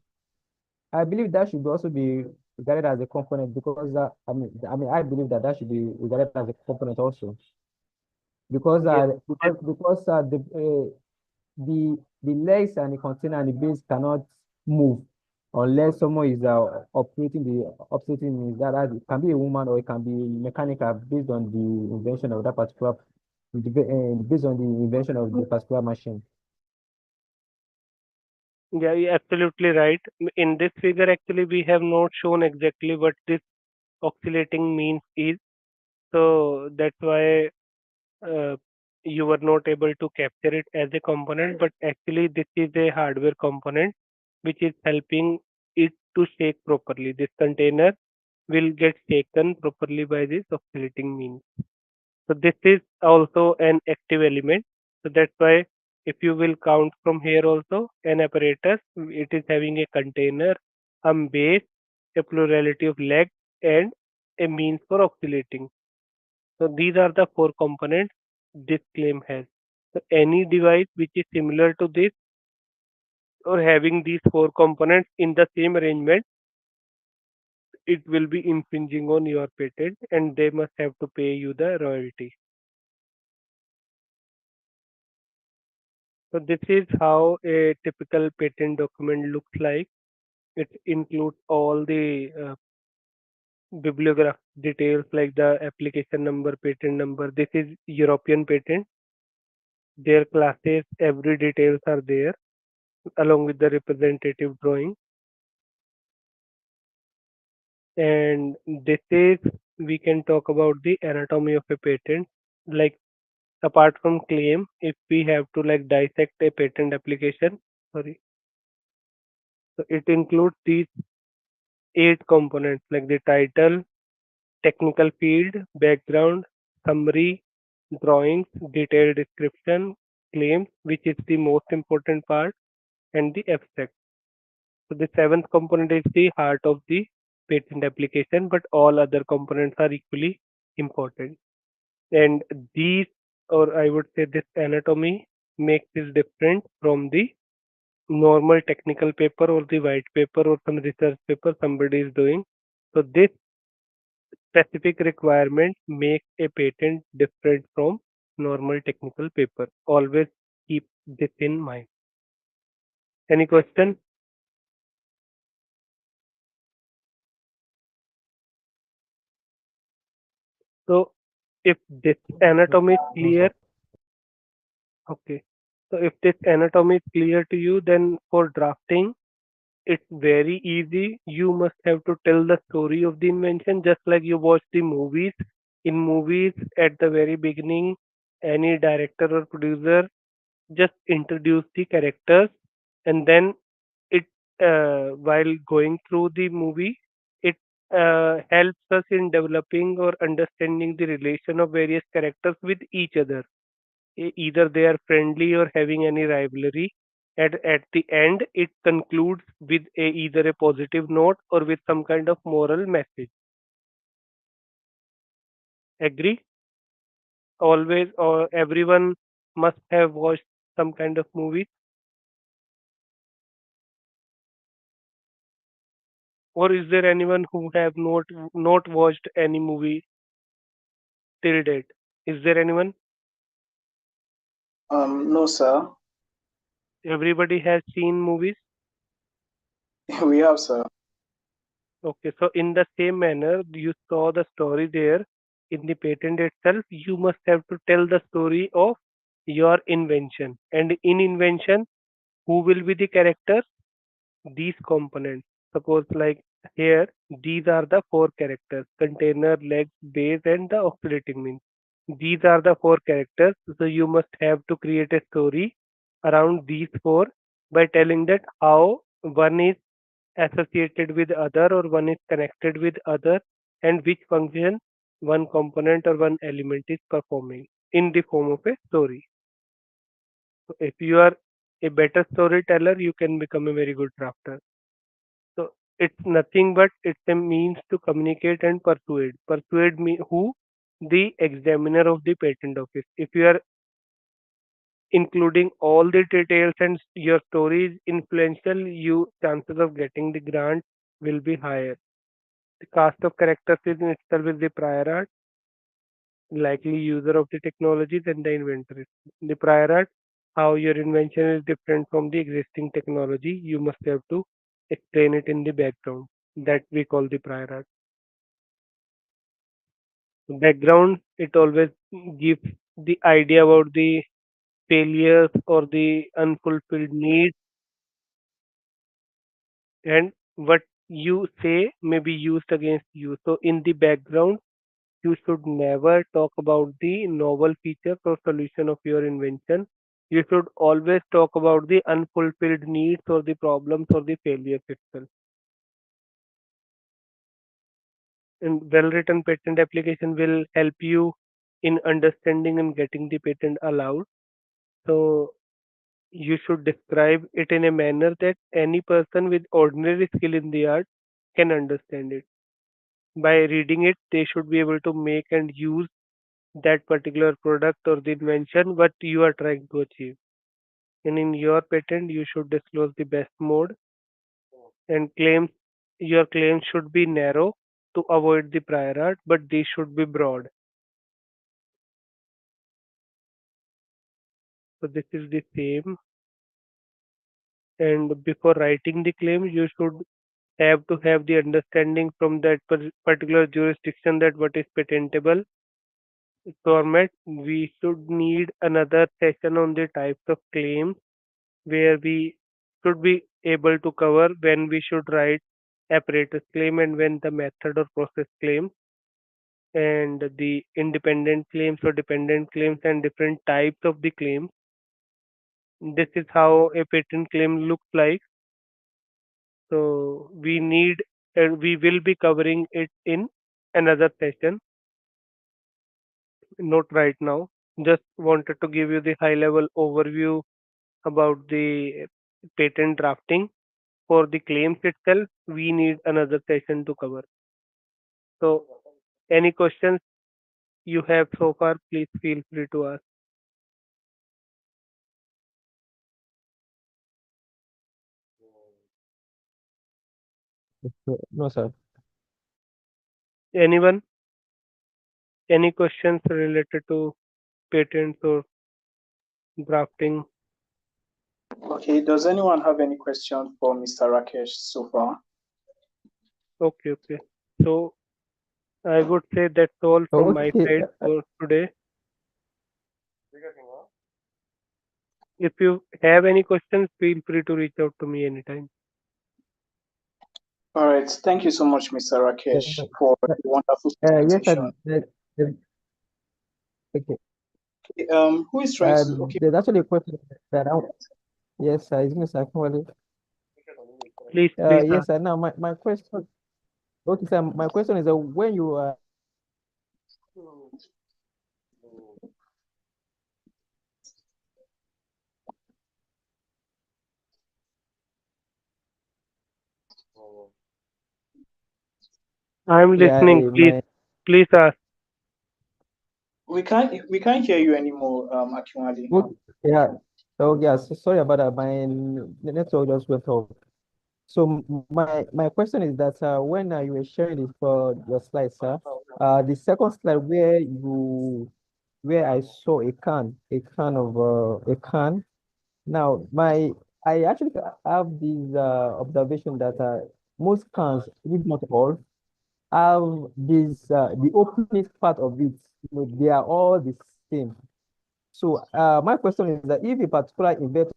S3: I believe that should also be regarded as a component because I believe that should be regarded as a component also because
S4: Yes.
S3: the legs and the container and the base cannot move unless someone is operating the oscillating means. It can be a woman or it can be mechanical based on the invention of that particular based on the invention of the particular machine.
S4: Yeah, you're absolutely right. In this figure, actually, we have not shown exactly what this oscillating means is. So that's why uh, you were not able to capture it as a component, but actually this is a hardware component which is helping it to shake properly. This container will get shaken properly by this oscillating means. So this is also an active element. So that's why if you will count from here also, an apparatus, it is having a container, a base, a plurality of legs, and a means for oscillating. So these are the four components this claim has. So any device which is similar to this or having these four components in the same arrangement, it will be infringing on your patent and they must have to pay you the royalty. So this is how a typical patent document looks like. It includes all the bibliograph details like the application number, patent number. This is European patent. Their classes, every details are there along with the representative drawing. And this is we can talk about the anatomy of a patent. Like apart from claim, if we have to like dissect a patent application, sorry, so it includes these eight components like the title, technical field, background, summary, drawings, detailed description, claims, which is the most important part, and the abstract. So the seventh component is the heart of the patent application, but all other components are equally important. And these, or I would say this anatomy, makes this different from the normal technical paper or the white paper or some research paper somebody is doing. So this specific requirement makes a patent different from normal technical paper. Always keep this in mind. Any question? So if this anatomy is
S3: No,
S4: clear,
S3: sir.
S4: okay. So if this anatomy is clear to you, then for drafting, it's very easy. You must have to tell the story of the invention just like you watch the movies. In movies, at the very beginning, any director or producer just introduce the characters and then it while going through the movie it helps us in developing or understanding the relation of various characters with each other. Either they are friendly or having any rivalry. At the end it concludes with either a positive note or with some kind of moral message. Agree? Always or everyone must have watched some kind of movie, or is there anyone who have not watched any movie till date? Is there anyone?
S1: No, sir.
S4: Everybody has seen movies.
S1: We have, sir.
S4: Okay, so in the same manner, you saw the story there in the patent itself. You must have to tell the story of your invention. And in invention, who will be the characters? These components. Suppose like here, these are the four characters: container, legs, base, and the oscillating means. These are the four characters. So you must have to create a story around these four by telling that how one is associated with other or one is connected with other and which function one component or one element is performing in the form of a story. So if you are a better storyteller, you can become a very good drafter. So it's nothing but it's a means to communicate and persuade. Persuade me who? The examiner of the patent office. If you are including all the details and your story is influential, you chances of getting the grant will be higher. The cast of characters in itself is the prior art, likely user of the technology, then the inventor. The prior art, how your invention is different from the existing technology, you must have to explain it in the background. That we call the prior art. Background, it always gives the idea about the failures or the unfulfilled needs. and what you say may be used against you. So in the background, you should never talk about the novel features or solution of your invention. You should always talk about the unfulfilled needs or the problems or the failures itself. And well-written patent application will help you in understanding and getting the patent allowed. So you should describe it in a manner that any person with ordinary skill in the art can understand it. By reading it, they should be able to make and use that particular product or the invention what you are trying to achieve. And in your patent, you should disclose the best mode and claims. Your claims should be narrow to avoid the prior art, but they should be broad. So this is the same. And before writing the claim, you should have to have the understanding from that particular jurisdiction that what is patentable format. We should need another session on the types of claims where we should be able to cover when we should write apparatus claim and when the method or process claim and the independent claims or dependent claims and different types of the claims. This is how a patent claim looks like. So we will be covering it in another session, not right now. Just wanted to give you the high level overview about the patent drafting. For the claims itself, we need another session to cover. So, any questions you have so far, please feel free to ask.
S3: No, sir.
S4: Anyone? Any questions related to patents or drafting?
S1: Okay, does anyone have any question for Mr. Rakesh so far?
S4: Okay, okay. So, I would say that's all from my
S3: Okay.
S4: side for today. If you have any questions, feel free to reach out to me anytime.
S1: All right, thank you so much, Mr. Rakesh, for the wonderful
S3: Yes, sir.
S1: presentation.
S3: Okay.
S1: Who is trying to? Okay,
S3: There's actually a question that yes, sir. It's Mr. Akinwale.
S4: Please, please
S3: Yes,
S4: ask.
S3: sir. Now, my question. Okay, sir. My question is when you are
S4: I'm
S3: yeah,
S4: listening. Please,
S3: my
S4: please ask.
S1: we can't hear you anymore, Akinwale.
S3: yeah. Oh, yeah. So sorry about that. My network just went off. So my question is that when you were sharing it for your slides, sir, the second slide where I saw a can of a can. Now I actually have this observation that most cans, if not all, have this the opening part of it. They are all the same. So my question is that if a particular inventor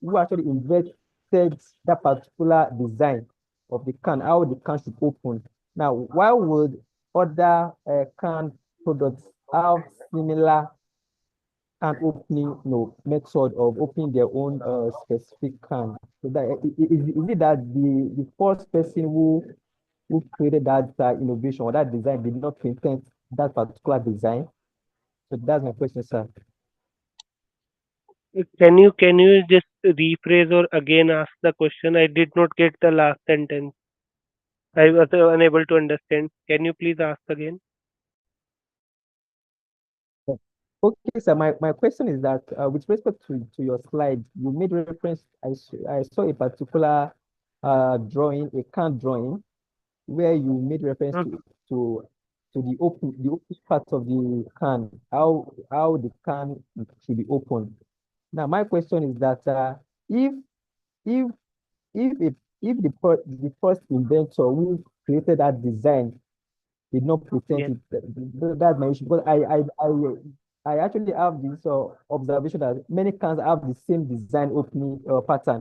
S3: who actually invented that particular design of the can, how the can should open. Now, why would other can products have similar can opening, method of opening their own specific can? So that is it that the first person who created that innovation or that design did not patent that particular design? So that's my question, sir.
S4: Can you just rephrase or again ask the question? I did not get the last sentence. I was unable to understand. Can you please ask again?
S3: Okay, sir. My question is that with respect to your slide, you made reference. I saw a particular drawing, a can drawing, where you made reference
S4: Mhm.
S3: to the open part of the can, how the can should be opened. Now, my question is that if if if it, if the first inventor who created that design did not present
S4: Yes.
S3: it. That's my issue. Because I actually have this observation that many cans have the same design opening pattern.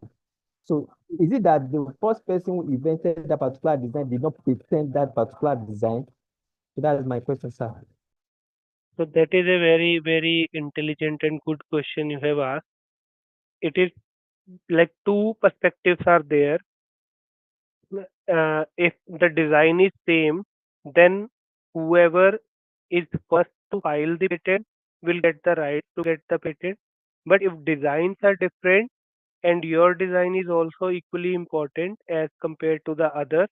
S3: So is it that the first person who invented that particular design did not patent that particular design? So that is my question, sir.
S4: So that is a very, very intelligent and good question you have asked. It is like two perspectives are there. If the design is same, then whoever is first to file the patent will get the right to get the patent. But if designs are different and your design is also equally important as compared to the other,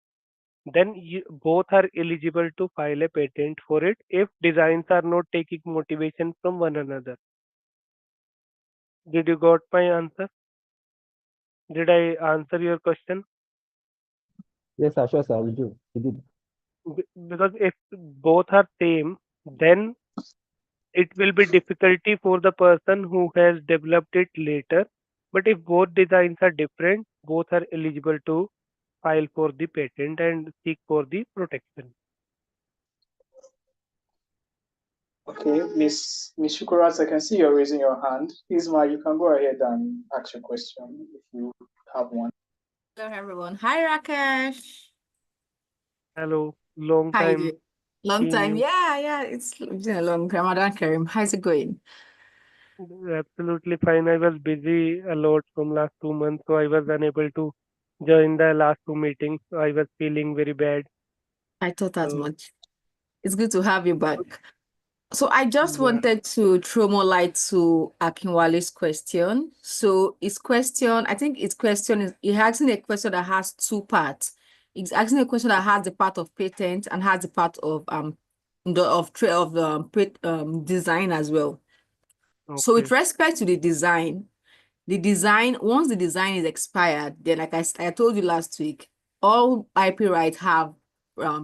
S4: then both are eligible to file a patent for it if designs are not taking motivation from one another. Did you got my answer? Did I answer your question?
S3: Yes, sir, sure, sir, you do. You did.
S4: Because if both are same, then it will be difficulty for the person who has developed it later. But if both designs are different, both are eligible to file for the patent and seek for the protection.
S1: Okay, Miss Shukurat, I can see you're raising your hand. Isma, you can go ahead and ask your question if you have one.
S6: Hello, everyone. Hi, Rakesh.
S4: Hello, long
S6: How you
S4: time
S6: doing? Long
S4: seeing
S6: time.
S4: you.
S6: Yeah. It's been a long time. Ramadan Karim. How's it going?
S4: Absolutely fine. I was busy a lot from last 2 months, so I was unable to join the last two meetings. So I was feeling very bad.
S6: I thought as
S4: So
S6: much. It's good to have you back. So I just
S4: yeah,
S6: wanted to throw more light to Akinwale's question. So his question, I think his question is he asking a question that has two parts. He's asking a question that has the part of patent and has the part of design as well. So with
S4: okay.
S6: respect to the design, once the design is expired, then like I told you last week, all IP rights have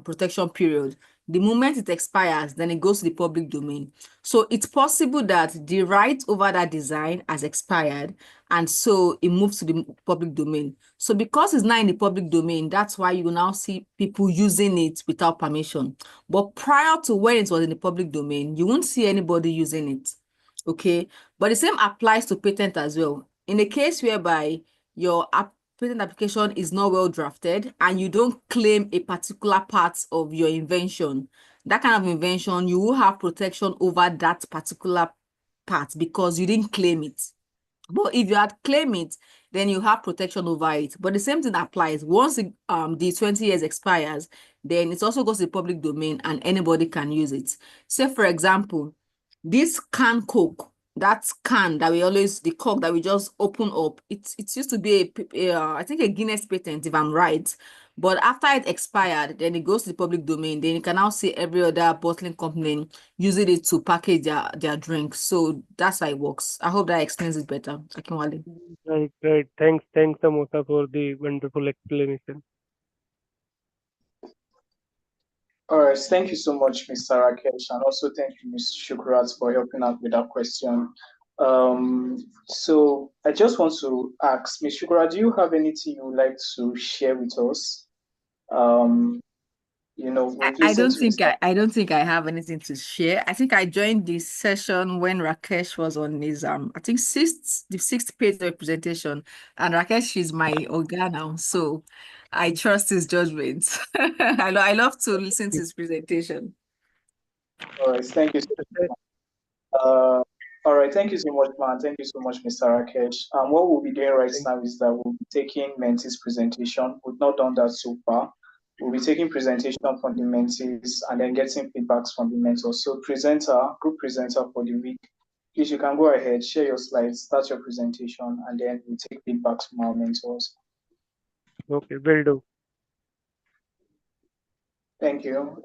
S6: protection period. The moment it expires, then it goes to the public domain. So it's possible that the right over that design has expired, and so it moves to the public domain. So because it's not in the public domain, that's why you will now see people using it without permission. But prior to when it was in the public domain, you won't see anybody using it. Okay, but the same applies to patent as well. In a case whereby your patent application is not well drafted and you don't claim a particular part of your invention, that kind of invention, you will have protection over that particular part because you didn't claim it. But if you had claimed it, then you have protection over it. But the same thing applies. Once the 20 years expires, then it also goes to the public domain and anybody can use it. Say, for example, this can Coke, that can that we always, the cork that we just open up, it used to be I think a Guinness patent, if I'm right. But after it expired, then it goes to the public domain. Then you can now see every other bottling company using it to package their drinks. So that's how it works. I hope that explains it better, Akinwale.
S4: Right, right. Thanks, Samosa, for the wonderful explanation.
S1: All right, thank you so much, Mr. Rakesh, and also thank you, Ms. Shukrat, for helping out with that question. So I just want to ask, Ms. Shukrat, do you have anything you would like to share with us? We've
S6: I
S1: listened
S6: don't
S1: to
S6: think
S1: Mr.
S6: I don't think I have anything to share. I think I joined this session when Rakesh was on his I think the sixth page of presentation, and Rakesh is my Oga now, so I trust his judgment. I love to listen to his presentation.
S1: All right, thank you. Uh, all right, thank you so much, man. Thank you so much, Mr. Rakesh. What we'll be doing right now is that we'll be taking Mentee's presentation. We've not done that so far. We'll be taking presentation from the mentees and then getting feedbacks from the mentors. So group presenter for the week, please, you can go ahead, share your slides, start your presentation, and then we'll take feedbacks from our mentors.
S4: Okay, will do.
S1: Thank you.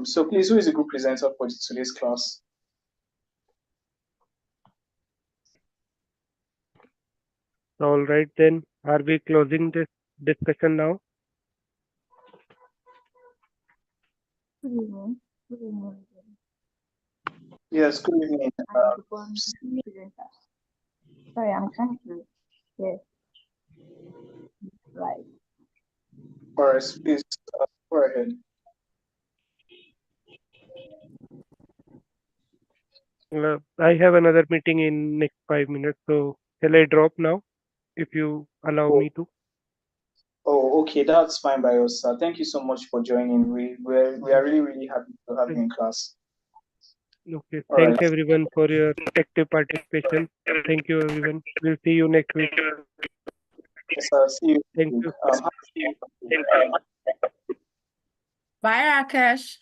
S1: So please, who is the group presenter for today's class?
S4: All right then. Are we closing this discussion now?
S1: Yes, good evening.
S2: Sorry, I'm trying to. Yes, right.
S1: All right, please go ahead.
S4: I have another meeting in next 5 minutes, so shall I drop now if you allow me to?
S1: Oh, okay, that's fine by us, sir. Thank you so much for joining. We are really happy to have you in class.
S4: Okay.
S1: All
S4: Thanks
S1: right.
S4: everyone for your active participation. Thank you everyone. We'll see you next week.
S1: Yes, sir. See you.
S4: Thank you.
S6: Bye, Rakesh.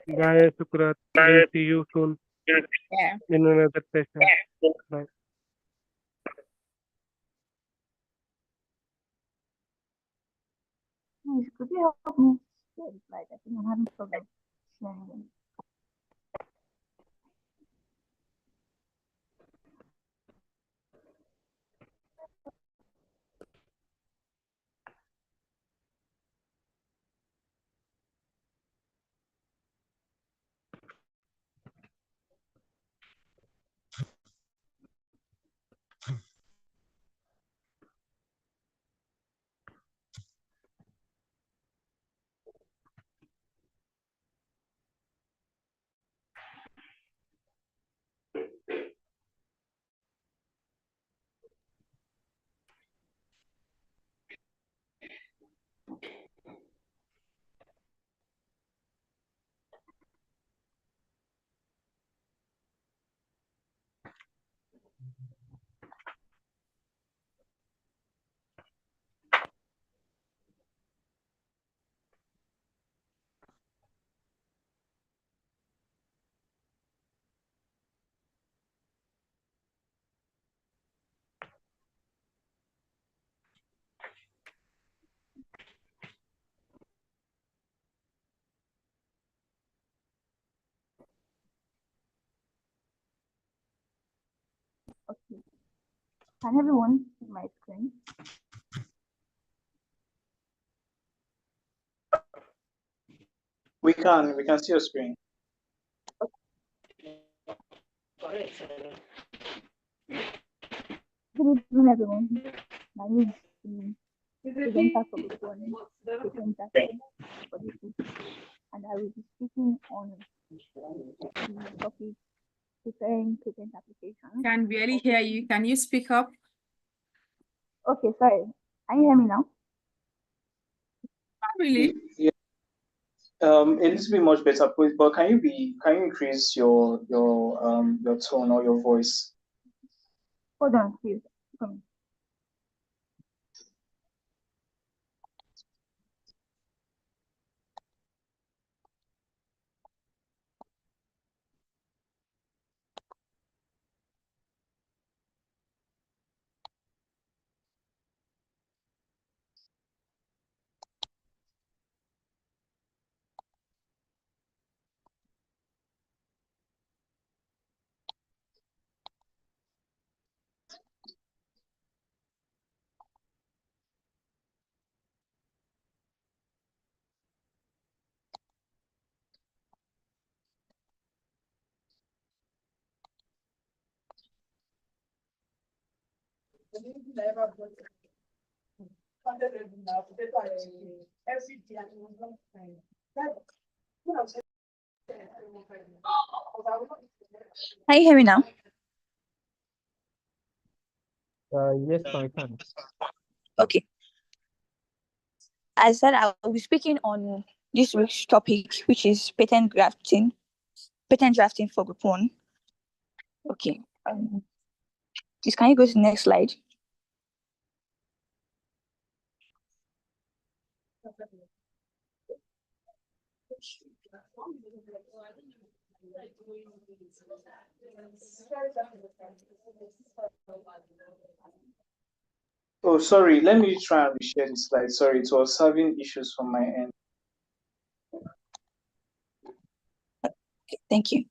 S4: Bye, Sukrat. We'll see you soon
S6: Yeah.
S4: in another session. Bye.
S2: Please, could you help me share the slide? I think I'm having problem sharing them. Okay. Can everyone see my screen?
S1: We can see your screen.
S2: Good evening, everyone. My name is the presenter for this one, presenter for this week, and I will be speaking on the topic preparing patent application.
S6: Can barely hear you. Can you speak up?
S2: Okay, sorry. Can you hear me now?
S6: Not really.
S1: Yeah. It needs to be much better, please. But can you increase your tone or your voice?
S2: Hold on, please. Can you hear me now?
S3: Yes, we can.
S2: Okay. I said I will be speaking on this week's topic, which is patent drafting for Group 1. Okay. Please, can you go to the next slide?
S1: Oh, sorry. Let me try and reshare the slide. Sorry, it was having issues from my end.
S2: Okay, thank you.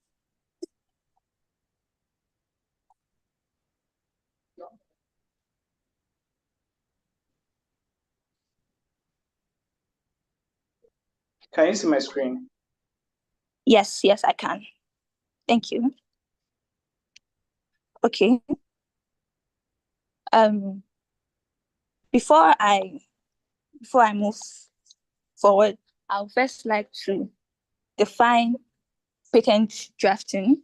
S1: Can you see my screen?
S2: Yes, I can. Thank you. Okay. Before I move forward, I would first like to define patent drafting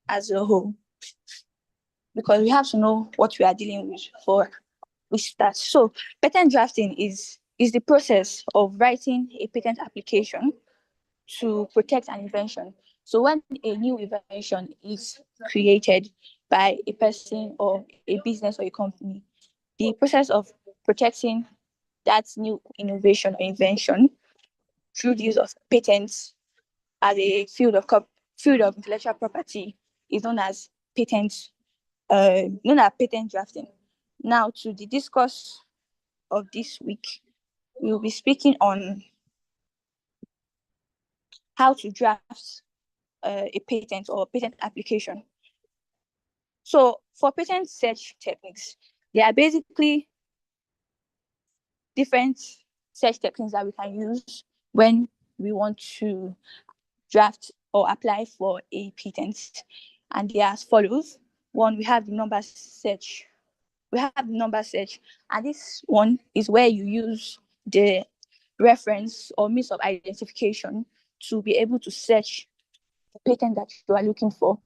S2: as a whole, because we have to know what we are dealing with before we start. So patent drafting is is the process of writing a patent application to protect an invention. So when a new invention is created by a person or a business or a company, the process of protecting that new innovation or invention through the use of patents as a field of intellectual property is known as patent drafting. Now, to the discourse of this week, we will be speaking on how to draft a patent or patent application. So, for patent search techniques, there are basically different search techniques that we can use when we want to draft or apply for a patent. And they are as follows. One, we have the number search. And this one is where you use the reference or means of identification to be able to search the patent that you are looking for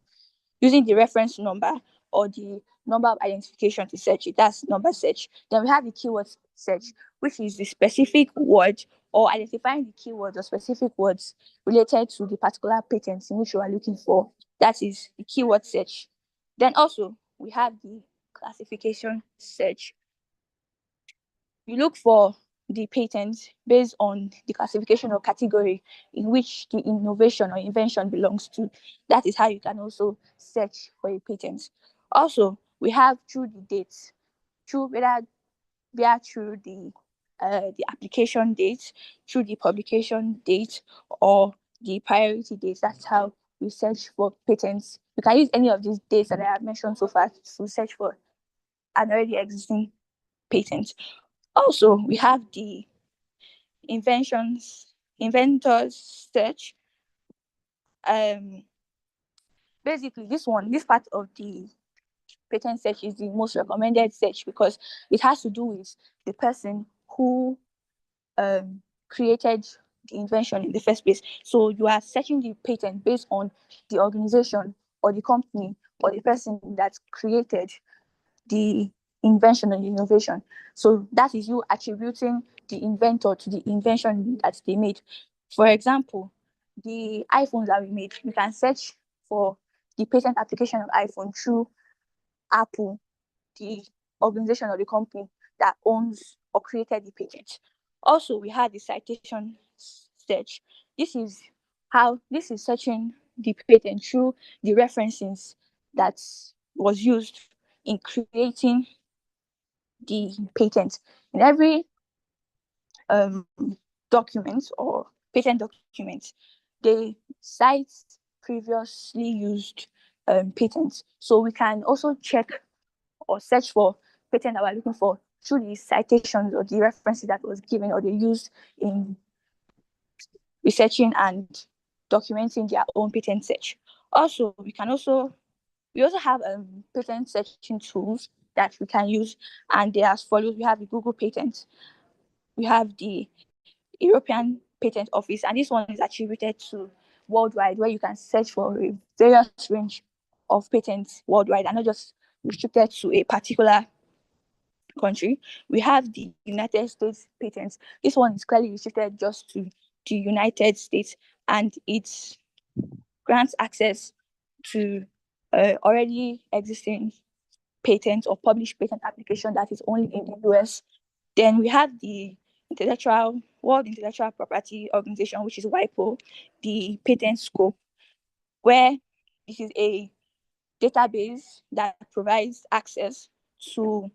S2: using the reference number or the number of identification to search it. That's number search. Then we have the keyword search, which is the specific word or identifying the keywords or specific words related to the particular patent in which you are looking for. That is the keyword search. Then also we have the classification search. You look for the patent based on the classification or category in which the innovation or invention belongs to. That is how you can also search for a patent. Also, we have through the dates, through whether through the application date, through the publication date, or the priority date. That's how we search for patents. You can use any of these dates that I have mentioned so far to search for an already existing patent. Also, we have the inventors search. Basically, this part of the patent search is the most recommended search because it has to do with the person who created the invention in the first place. So you are searching the patent based on the organization or the company or the person that created the invention and innovation. So that is you attributing the inventor to the invention that they made. For example, the iPhones that we made, we can search for the patent application of iPhone through Apple, the organization or the company that owns or created the patent. Also, we have the citation search. This is searching the patent through the references that was used in creating the patent. In every document or patent document, they cite previously used patents. So we can also check or search for patent that we're looking for through the citations or the references that was given or they used in researching and documenting their own patent search. Also, we also have patent searching tools that we can use, and they are as follows. We have the Google Patent, we have the European Patent Office, and this one is attributed to worldwide, where you can search for a various range of patents worldwide and not just restricted to a particular country. We have the United States patents. This one is clearly restricted just to the United States, and it grants access to already existing patent or published patent application that is only in the US. Then we have the World Intellectual Property Organization, which is WIPO, the patent scope, where this is a database that provides access to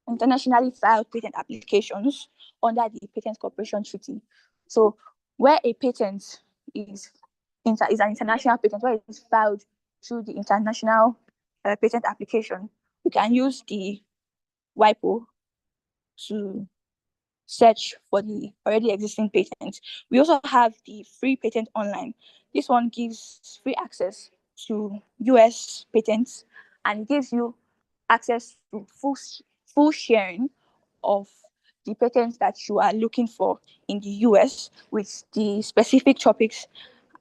S2: internationally filed patent applications under the Patent Cooperation Treaty. So where a patent is an international patent, where it is filed through the international patent application, we can use the WIPO to search for the already existing patents. We also have the free patent online. This one gives free access to US patents and gives you access to full sharing of the patents that you are looking for in the US with the specific topics,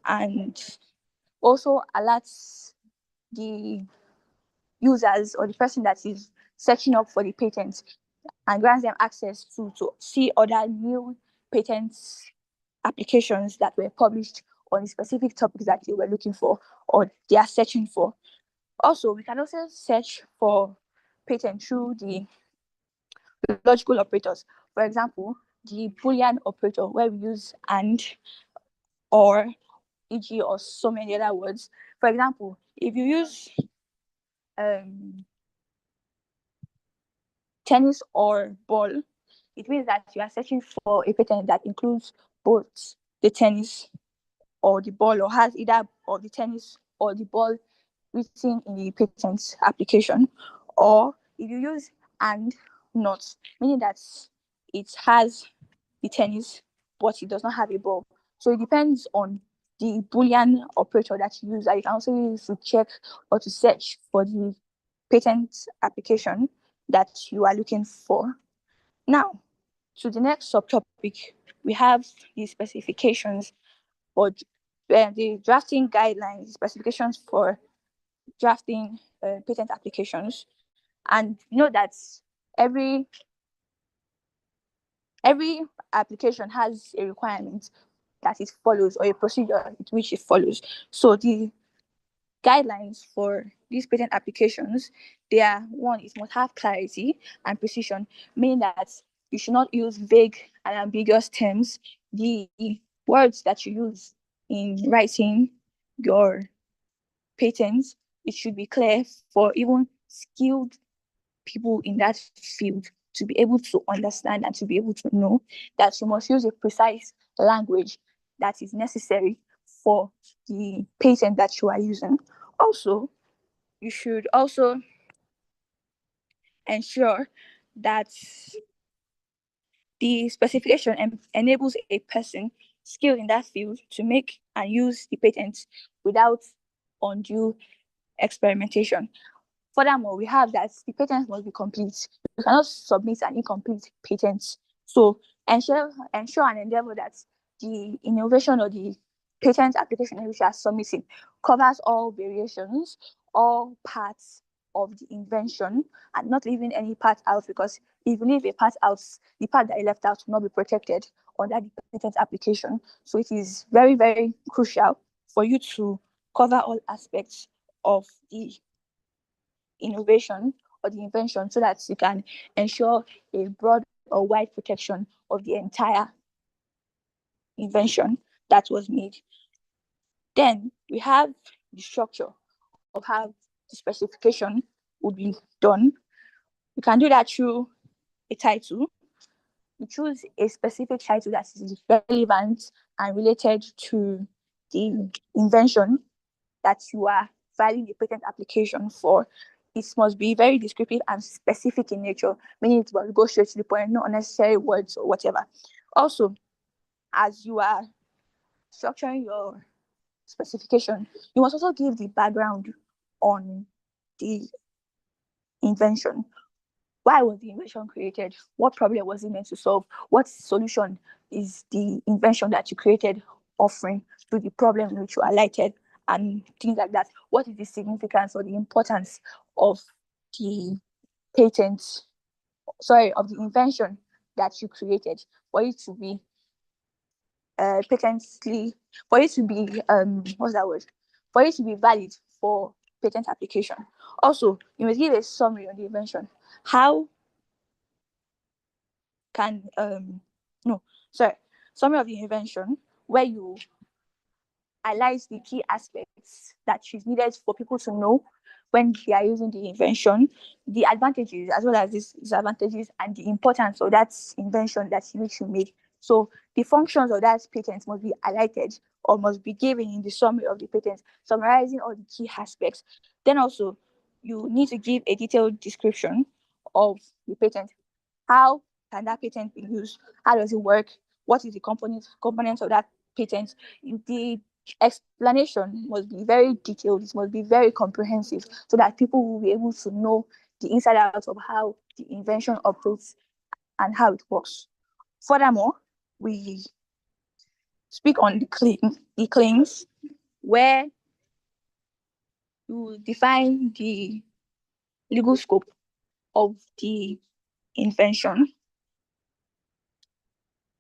S2: and also alerts the users or the person that is searching up for the patents and grants them access to see other new patent applications that were published on the specific topics that they were looking for or they are searching for. Also, we can also search for patent through the logical operators. For example, the Boolean operator, where we use and, or, e.g., or so many other words. For example, if you use tennis or ball, it means that you are searching for a patent that includes both the tennis or the ball, or has either of the tennis or the ball written in the patent application. Or if you use and not, meaning that it has the tennis but it does not have a ball. So it depends on the Boolean operator that you use, that you can also use to check or to search for the patent application that you are looking for. Now, to the next subtopic, we have the specifications or the drafting guidelines, specifications for drafting patent applications. And you know that every application has a requirement that it follows, or a procedure which it follows. So the guidelines for these patent applications, they are: one, it must have clarity and precision, meaning that you should not use vague and ambiguous terms. The words that you use in writing your patents, it should be clear for even skilled people in that field to be able to understand and to be able to know that you must use a precise language that is necessary for the patent that you are using. Also, you should also ensure that the specification enables a person skilled in that field to make and use the patent without undue experimentation. Furthermore, we have that the patent must be complete. You cannot submit an incomplete patent. So ensure and endeavor that the innovation or the patent application which you are submitting covers all variations, all parts of the invention, and not leaving any part out, because if you leave a part out, the part that you left out will not be protected under the patent application. So it is very, very crucial for you to cover all aspects of the innovation or the invention, so that you can ensure a broad or wide protection of the entire invention that was made. Then we have the structure of how the specification would be done. We can do that through a title. We choose a specific title that is relevant and related to the invention that you are filing the patent application for. It must be very descriptive and specific in nature, meaning it must go straight to the point, no unnecessary words or whatever. Also, as you are structuring your specification, you must also give the background on the invention. Why was the invention created? What problem was it meant to solve? What solution is the invention that you created offering to the problem which you highlighted, and things like that? What is the significance or the importance of the patent, of the invention that you created for it to be patently, for it to be what's that word? For it to be valid for patent application. Also, you must give a summary on the invention. How can summary of the invention, where you highlight the key aspects that is needed for people to know when they are using the invention, the advantages as well as disadvantages, and the importance of that invention that which you made. So the functions of that patent must be highlighted or must be given in the summary of the patent, summarizing all the key aspects. Then also, you need to give a detailed description of the patent. How can that patent be used? How does it work? What is the components of that patent? The explanation must be very detailed. It must be very comprehensive, so that people will be able to know the inside out of how the invention operates and how it works. Furthermore, we speak on the claims, where you define the legal scope of the invention,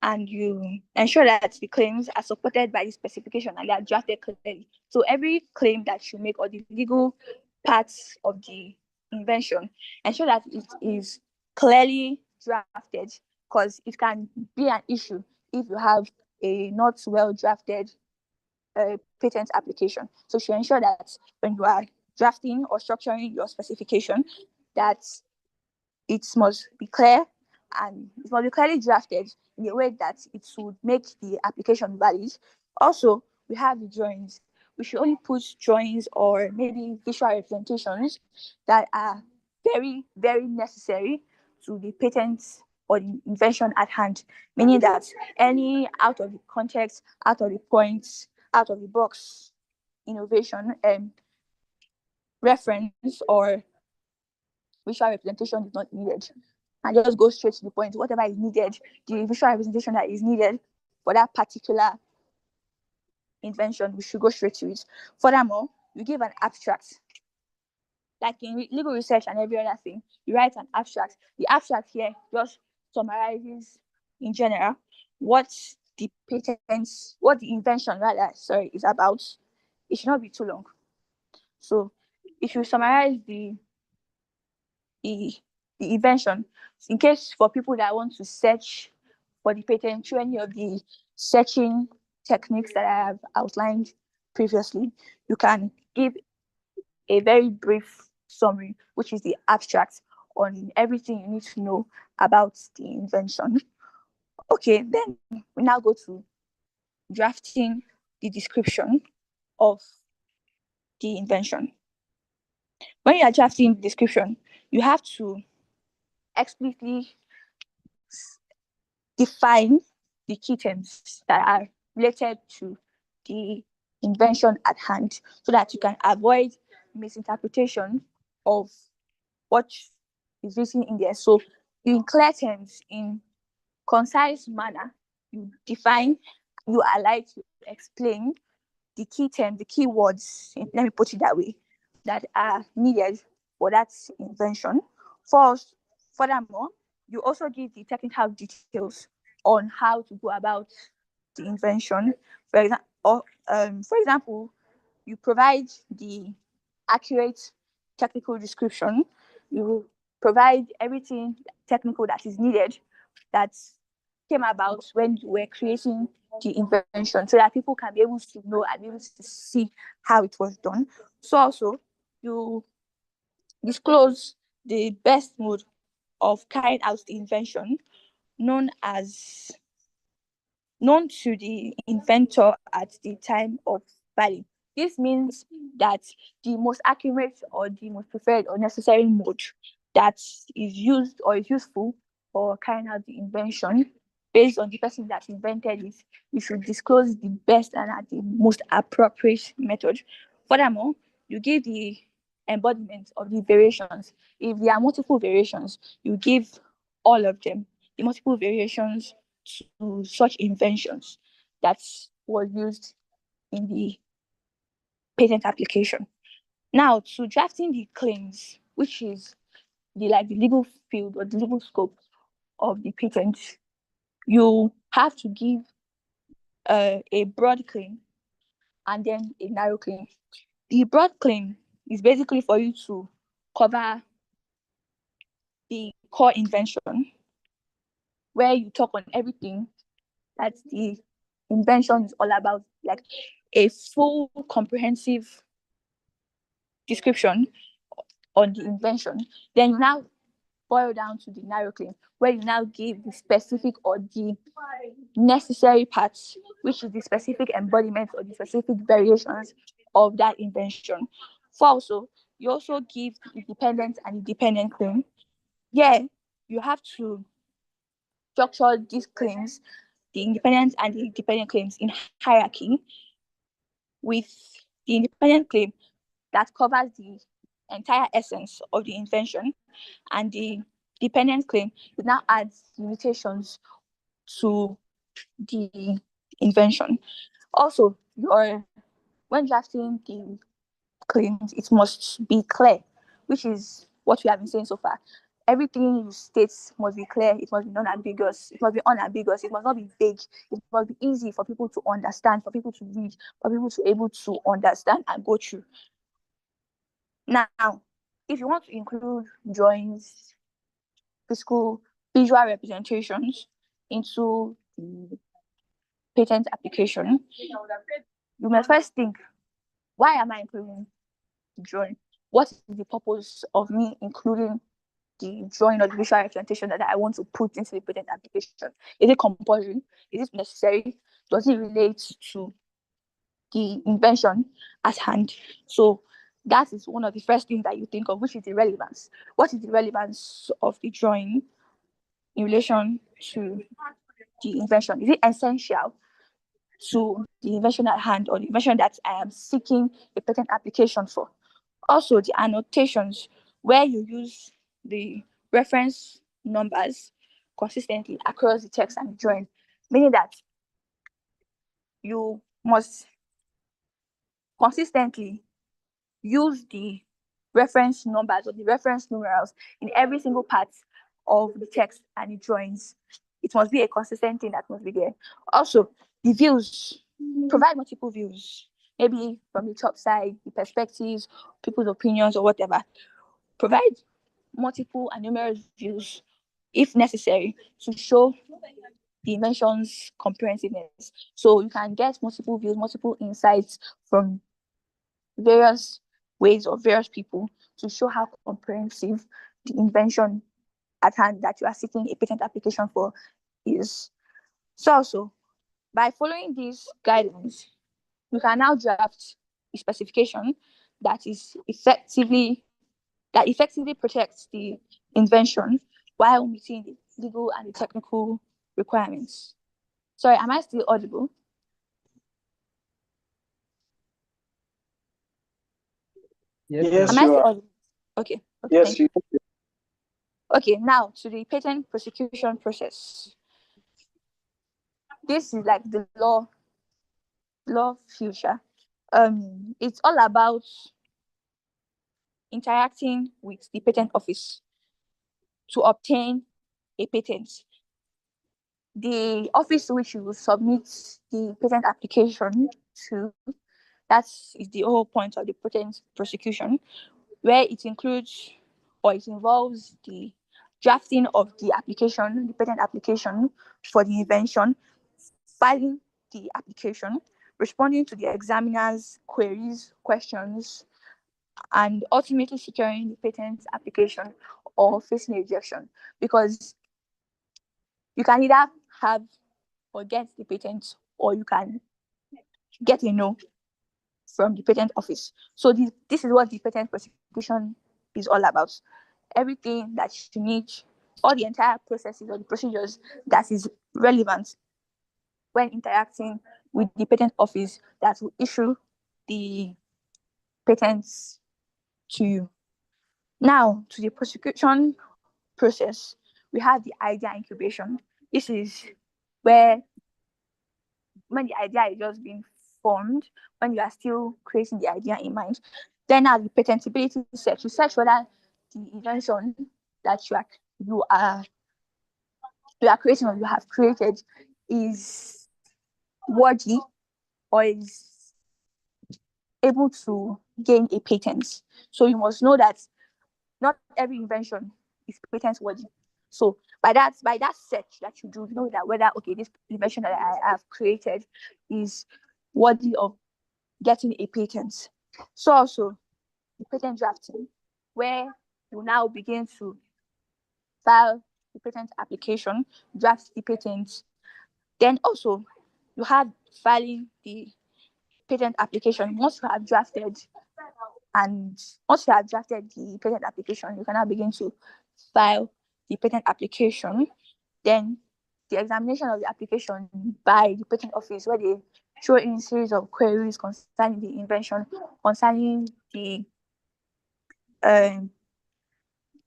S2: and you ensure that the claims are supported by the specification and they are drafted clearly. So every claim that you make or the legal parts of the invention, ensure that it is clearly drafted, because it can be an issue if you have a not well drafted patent application. So you should ensure that when you are drafting or structuring your specification, that it must be clear and it must be clearly drafted in a way that it would make the application valid. Also, we have the drawings. We should only put drawings or maybe visual representations that are very, very necessary to the patent or the invention at hand, meaning that any out of the context, out of the points, out of the box innovation reference or visual representation is not needed, and just go straight to the point. Whatever is needed, the visual representation that is needed for that particular invention, we should go straight to it. Furthermore, you give an abstract. Like in legal research and every other thing, you write an abstract. The abstract here just summarizes in general what the patents, what the invention rather, sorry, is about. It should not be too long. So if you summarize the invention, in case for people that want to search for the patent through any of the searching techniques that I have outlined previously, you can give a very brief summary, which is the abstract on everything you need to know about the invention. Okay, then we now go to drafting the description of the invention. When you are drafting the description, you have to explicitly define the key terms that are related to the invention at hand so that you can avoid misinterpretation of what is written in there. So in clear terms, in concise manner, you define, you are like to explain the key terms, the key words, let me put it that way, that are needed for that invention. Furthermore, you also give the technical details on how to go about the invention. For example, you provide the accurate technical description. You provide everything technical that is needed that came about when you were creating the invention so that people can be able to know and be able to see how it was done. So also, you disclose the best mode of carrying out the invention known to the inventor at the time of filing. This means that the most accurate or the most preferred or necessary mode that is used or is useful for carrying out the invention based on the person that invented it, you should disclose the best and the most appropriate method. Furthermore, you give the embodiment of the variations. If there are multiple variations, you give all of them, the multiple variations to such inventions that was used in the patent application. Now, to drafting the claims, which is the legal field or the legal scope of the patent, you have to give a broad claim and then a narrow claim. The broad claim is basically for you to cover the core invention, where you talk on everything that the invention is all about, like a full comprehensive description on the invention. Then you now boil down to the narrow claim, where you now give the specific or the necessary parts, which is the specific embodiment or the specific variations of that invention. For also, you also give the dependent and independent claim. Yeah, you have to structure these claims, the independent and the dependent claims, in hierarchy, with the independent claim that covers the entire essence of the invention, and the dependent claim it now adds limitations to the invention. Also, when drafting the claims, it must be clear, which is what we have been saying so far. everything you state must be clear, it must be non-ambiguous, it must be unambiguous, it must not be vague, it must be easy for people to understand, for people to read, for people to be able to understand and go through. Now, if you want to include drawings, physical, visual representations into the patent application, you must first think, why am I including the drawing? What is the purpose of me including the drawing or the visual representation that I want to put into the patent application? Is it compulsory? Is it necessary? Does it relate to the invention at hand? So that is one of the first things that you think of, which is the relevance. What is the relevance of the drawing in relation to the invention? Is it essential to the invention at hand or the invention that I am seeking a patent application for? Also, the annotations, where you use the reference numbers consistently across the text and the drawing, meaning that you must consistently use the reference numbers or the reference numerals in every single part of the text and the drawings. It must be a consistent thing that must be there. Also, the views, provide multiple views, maybe from the top side, the perspectives, people's opinions, or whatever. Provide multiple and numerous views, if necessary, to show the invention's comprehensiveness. So you can get multiple views, multiple insights from various ways of various people to show how comprehensive the invention at hand that you are seeking a patent application for is. So also, by following these guidelines, you can now draft a specification that effectively protects the invention while meeting the legal and the technical requirements. Sorry, am I still audible?
S3: Yes,
S2: Am I still audible? Okay.
S1: Yes, you.
S2: Okay, now to the patent prosecution process. This is like the law future. It's all about interacting with the patent office to obtain a patent. The office to which you will submit the patent application to, that is the whole point of the patent prosecution, where it includes or it involves the drafting of the application, the patent application for the invention, filing the application, responding to the examiner's queries, questions, and ultimately securing the patent application or facing a rejection. Because you can either have or get the patent, or you can get a no from the patent office. So this is what the patent prosecution is all about. Everything that you need, all the entire processes or the procedures that is relevant when interacting with the patent office that will issue the patents to you. Now, to the prosecution process, we have the idea incubation. This is where, when the idea is just being formed, when you are still creating the idea in mind, then now the patentability search, you search whether the invention that you are creating or you have created is worthy or is able to gain a patent. So you must know that not every invention is patent worthy. So by that search that you do, you know that whether, okay, this invention that I have created is worthy of getting a patent. So also the patent drafting, where you now begin to file the patent application, draft the patent. Then also you have filing the patent application. Once you have drafted the patent application, you can now begin to file the patent application. Then the examination of the application by the patent office, where they throw in a series of queries concerning the invention, concerning the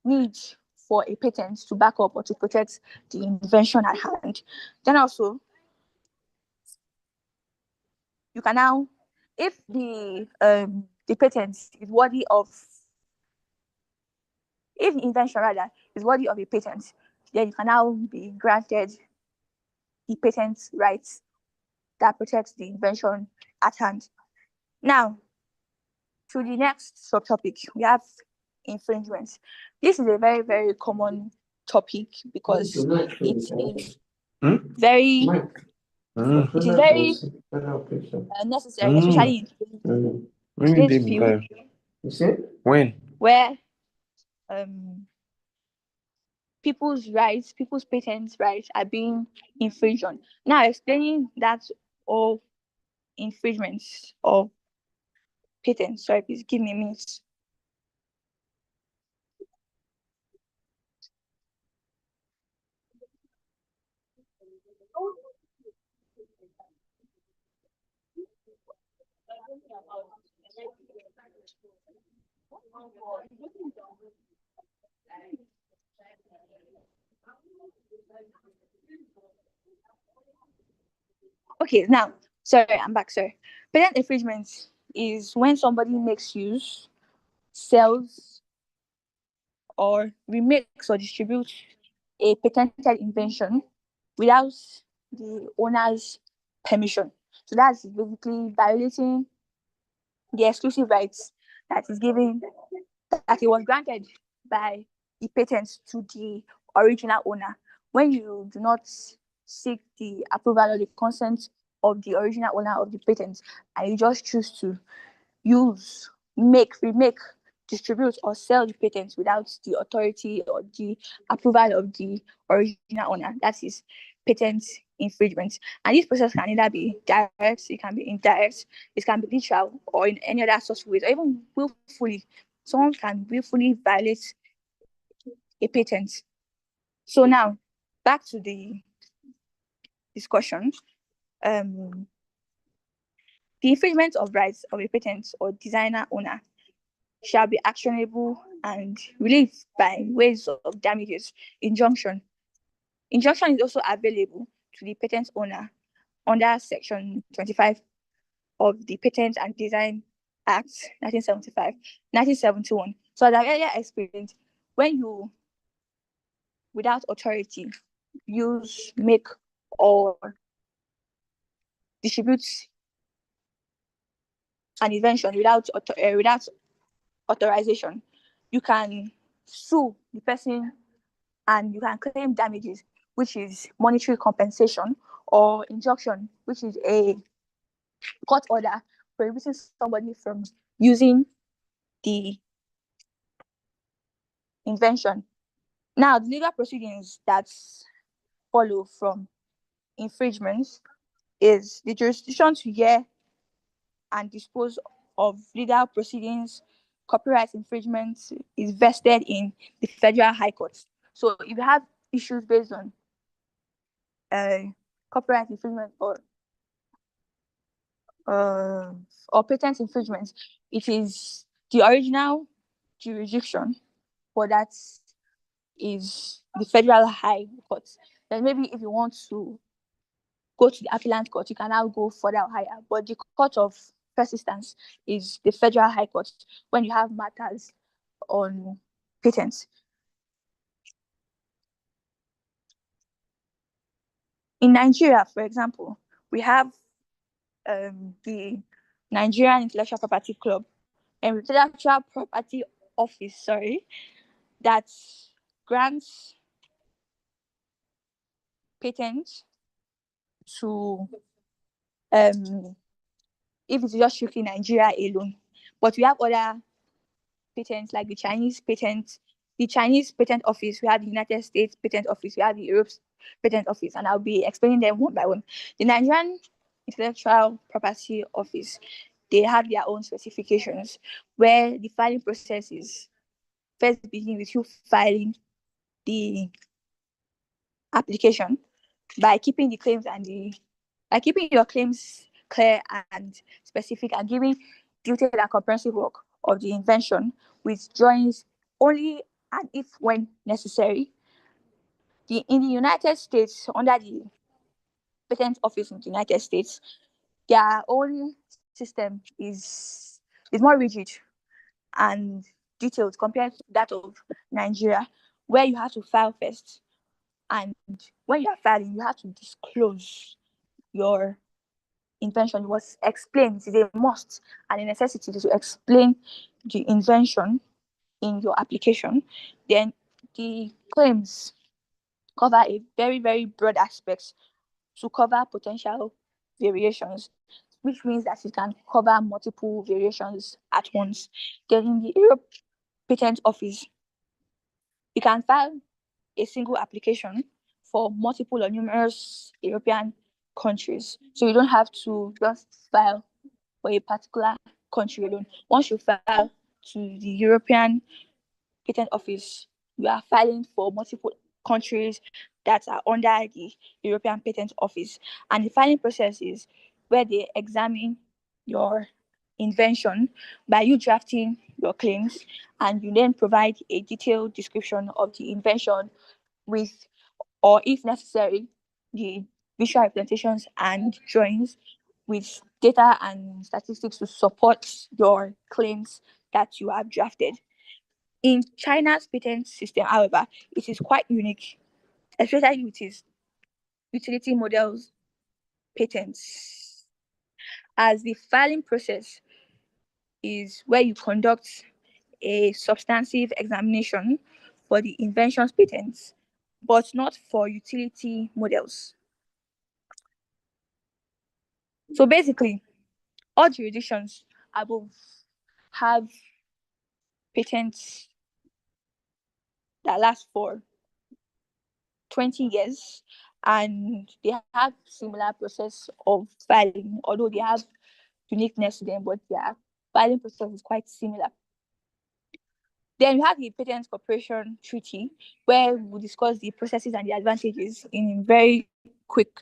S2: need for a patent to back up or to protect the invention at hand. Then also, you can now, if the patent is worthy of, if the invention rather is is worthy of a patent, then you can now be granted the patent rights that protects the invention at hand. Now, to the next subtopic, we have infringements. This is a very, very common topic because it is very necessary, especially in today's field where people's rights, people's patent rights are being infringed on. Now, explaining that all infringements of patents. Sorry, please give me a minute. Okay, now, sorry, I'm back, sorry. Patent infringement is when somebody makes use, sells, or remakes or distributes a patented invention without the owner's permission. So that's basically violating the exclusive rights that is given, that it was granted by the patent to the original owner. When you do not seek the approval or the consent of the original owner of the patent, and you just choose to use, make, remake, distribute, or sell the patent without the authority or the approval of the original owner, that is patent infringement. And this process can either be direct, it can be indirect, it can be literal, or in any other sort of ways, or even willfully. Someone can willfully violate a patent. So now, back to the discussion. The infringement of rights of a patent or designer owner shall be actionable and relieved by ways of damages. Injunction. Injunction is also available to the patent owner under Section 25 of the Patent and Design Act 1975, 1971. So as I earlier explained, when you, without authority, use, make, or distribute an invention without authorization, you can sue the person and you can claim damages, which is monetary compensation, or injunction, which is a court order prohibiting somebody from using the invention. Now, the legal proceedings that follow from infringements is the jurisdiction to hear and dispose of legal proceedings. Copyright infringement is vested in the Federal High Court. So if you have issues based on copyright infringement or patent infringement, it is the original jurisdiction for that is the Federal High Court. Then maybe if you want to go to the appellant court, you can now go further or higher. But the court of first instance is the Federal High Court when you have matters on patents. In Nigeria, for example, we have the Nigerian Intellectual Property Club and Intellectual Property Office, that grants patents to if it's just strictly Nigeria alone. But we have other patents like the Chinese Patent Office, we have the United States Patent Office, we have the Europe's Patent Office, and I'll be explaining them one by one. The Nigerian Intellectual Property Office, they have their own specifications where the filing process is first begin with you filing the application by keeping the claims by keeping your claims clear and specific and giving detailed and comprehensive work of the invention with drawings only and if when necessary. In the United States, under the Patent Office in the United States, their own system is more rigid and detailed compared to that of Nigeria, where you have to file first. And when you are filing, you have to disclose your invention. You must explain. It is a must and a necessity to explain the invention in your application. Then the claims cover a very, very broad aspect to cover potential variations, which means that it can cover multiple variations at once. Then in the Europe Patent Office, you can file a single application for multiple or numerous European countries. So you don't have to just file for a particular country alone. Once you file to the European Patent Office, you are filing for multiple countries that are under the European Patent Office. And the filing process is where they examine your invention by you drafting your claims, and you then provide a detailed description of the invention with, or if necessary, the visual representations and drawings with data and statistics to support your claims that you have drafted. In China's patent system, however, it is quite unique, especially with its utility models patents, as the filing process is where you conduct a substantive examination for the invention's patents, but not for utility models. So basically, all jurisdictions above have patents that last for 20 years, and they have similar process of filing, although they have uniqueness to them, but their filing process is quite similar. Then we have the Patent Cooperation Treaty, where we discuss the processes and the advantages in very quick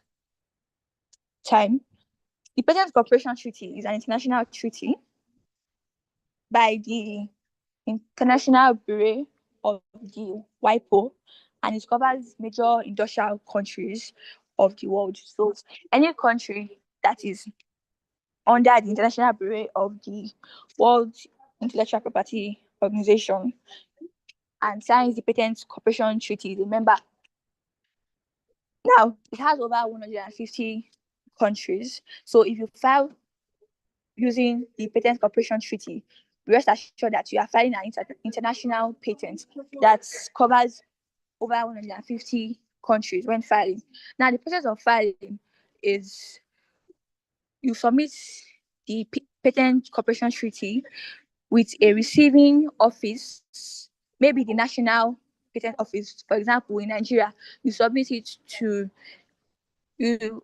S2: time. The Patent Cooperation Treaty is an international treaty by the International Bureau of the WIPO, and it covers major industrial countries of the world. So any country that is under the International Bureau of the World Intellectual Property Organization and signs the Patent Cooperation Treaty is a member. Now, it has over 150 countries. So if you file using the Patent Cooperation Treaty, rest assured that you are filing an international patent that covers over 150 countries when filing. Now, the process of filing is you submit the Patent Cooperation Treaty with a receiving office, maybe the National Patent Office. For example, in Nigeria, you submit it to in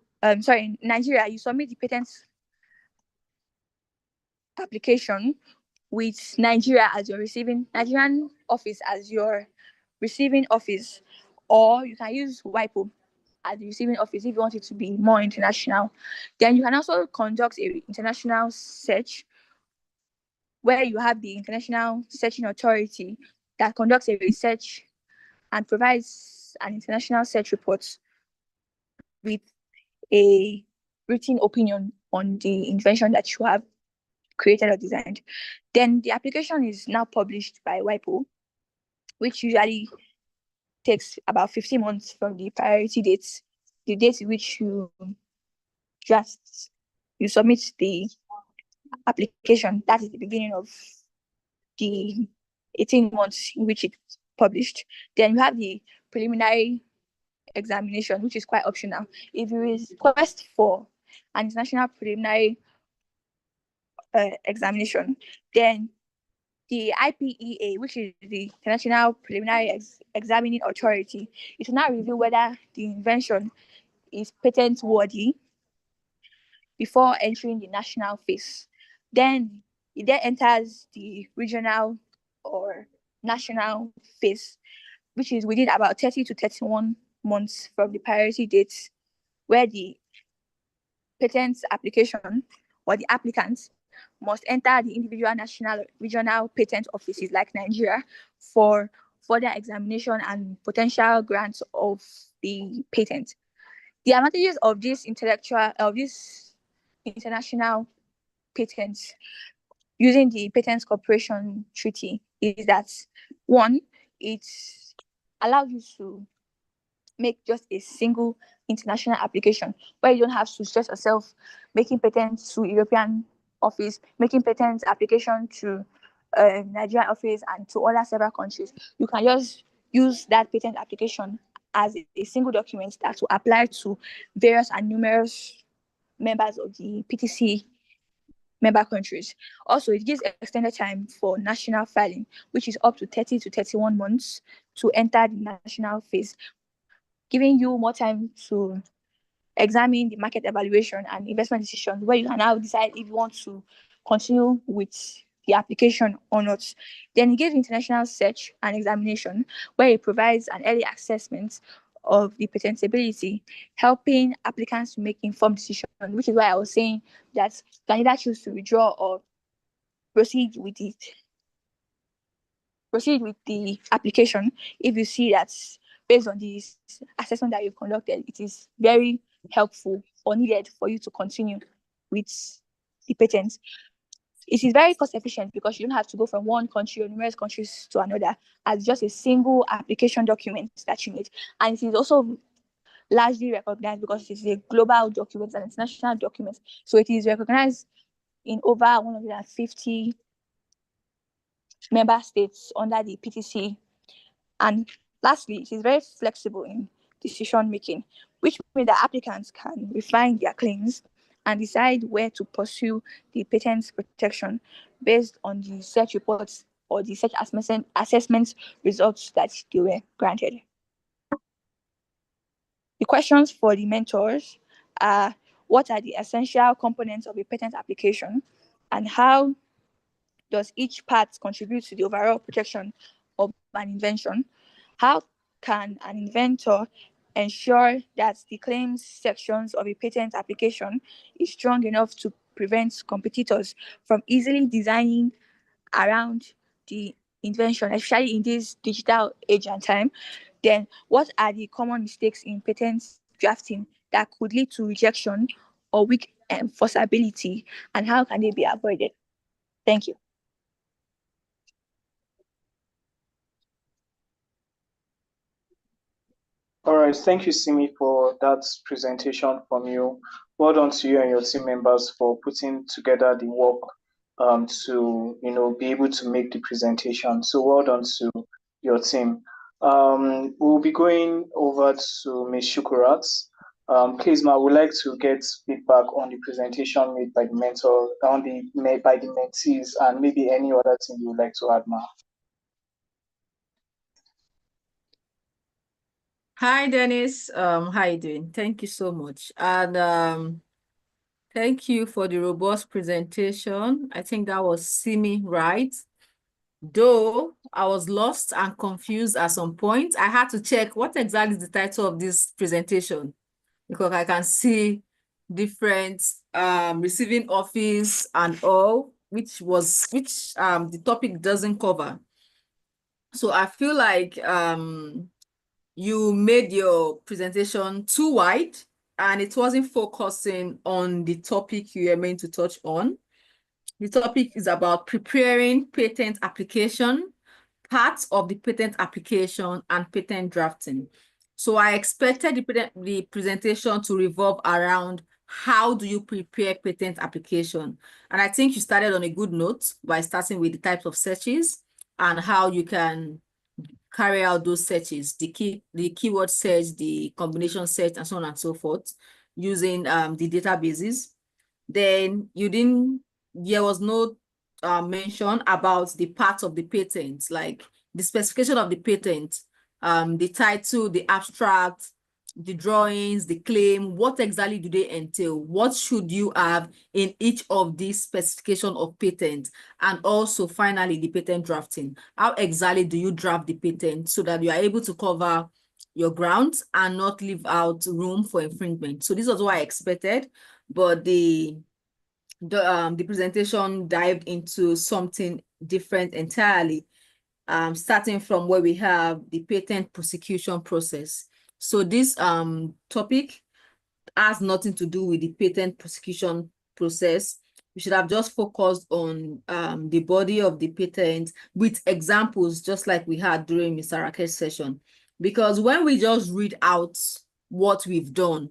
S2: Nigeria, you submit the patent application with Nigeria as your Nigerian office as your receiving office, or you can use WIPO as the receiving office if you want it to be more international. Then you can also conduct a international search where you have the International Searching Authority that conducts a research and provides an international search report with a written opinion on the invention that you have created or designed. Then the application is now published by WIPO, which usually takes about 15 months from the priority date, the date in which you submit the application. That is the beginning of the 18 months in which it's published. Then you have the preliminary examination, which is quite optional. If you request for an international preliminary examination, then the IPEA, which is the International Preliminary Examining Authority, it will now review whether the invention is patent worthy before entering the national phase. Then it then enters the regional or national phase, which is within about 30 to 31 months from the priority date, where the patent application or the applicant must enter the individual national regional patent offices like Nigeria for further examination and potential grants of the patent. The advantages of this international patents using the Patents Cooperation Treaty is that, one, it allows you to make just a single international application where you don't have to stress yourself making patents to European office, making patents application to Nigerian office and to other several countries. You can just use that patent application as a single document that will apply to various and numerous members of the PTC member countries. Also, it gives extended time for national filing, which is up to 30 to 31 months to enter the national phase, giving you more time to examine the market evaluation and investment decisions, where you can now decide if you want to continue with the application or not. Then it gives international search and examination, where it provides an early assessment of the patentability, helping applicants to make informed decisions, which is why I was saying that you can either choose to withdraw or proceed with it. Proceed with the application if you see that based on the assessment that you've conducted, it is very helpful or needed for you to continue with the patent. It is very cost efficient because you don't have to go from one country or numerous countries to another as just a single application document that you need. And it is also largely recognized because it is a global document and international document. So it is recognized in over 150 member states under the PTC. And lastly, it is very flexible in decision making, which means that applicants can refine their claims and decide where to pursue the patent protection based on the search reports or the search assessment results that they were granted. The questions for the mentors are: what are the essential components of a patent application, and how does each part contribute to the overall protection of an invention? How can an inventor ensure that the claims sections of a patent application is strong enough to prevent competitors from easily designing around the invention, especially in this digital age and time? Then, what are the common mistakes in patent drafting that could lead to rejection or weak enforceability, and how can they be avoided? Thank you.
S1: All right, thank you, Simi, for that presentation from you. Well done to you and your team members for putting together the work to be able to make the presentation. So well done to your team. We'll be going over to Ms. Shukurat. Please, ma, I would like to get feedback on the presentation made by the mentor, made by the mentees, and maybe any other thing you would like to add, ma.
S6: Hi, Dennis. How you doing? Thank you so much. And thank you for the robust presentation. I think that was Simi, right? Though I was lost and confused at some point, I had to check what exactly is the title of this presentation, because I can see different receiving office and all, which the topic doesn't cover. So I feel like you made your presentation too wide and it wasn't focusing on the topic you were meant to touch on. The topic is about preparing patent application, parts of the patent application, and patent drafting. So I expected the presentation to revolve around how do you prepare patent application. And I think you started on a good note by starting with the types of searches and how you can carry out those searches, the keyword search, the combination search, and so on and so forth, using the databases. Then there was no mention about the parts of the patent, like the specification of the patent, the title, the abstract, the drawings, the claim. What exactly do they entail? What should you have in each of these specification of patent? And also, finally, the patent drafting. How exactly do you draft the patent so that you are able to cover your grounds and not leave out room for infringement? So this was what I expected, but the presentation dived into something different entirely, starting from where we have the patent prosecution process. So this topic has nothing to do with the patent prosecution process. We should have just focused on the body of the patent with examples, just like we had during Mr. Rakesh's session. because when we just read out what we've done,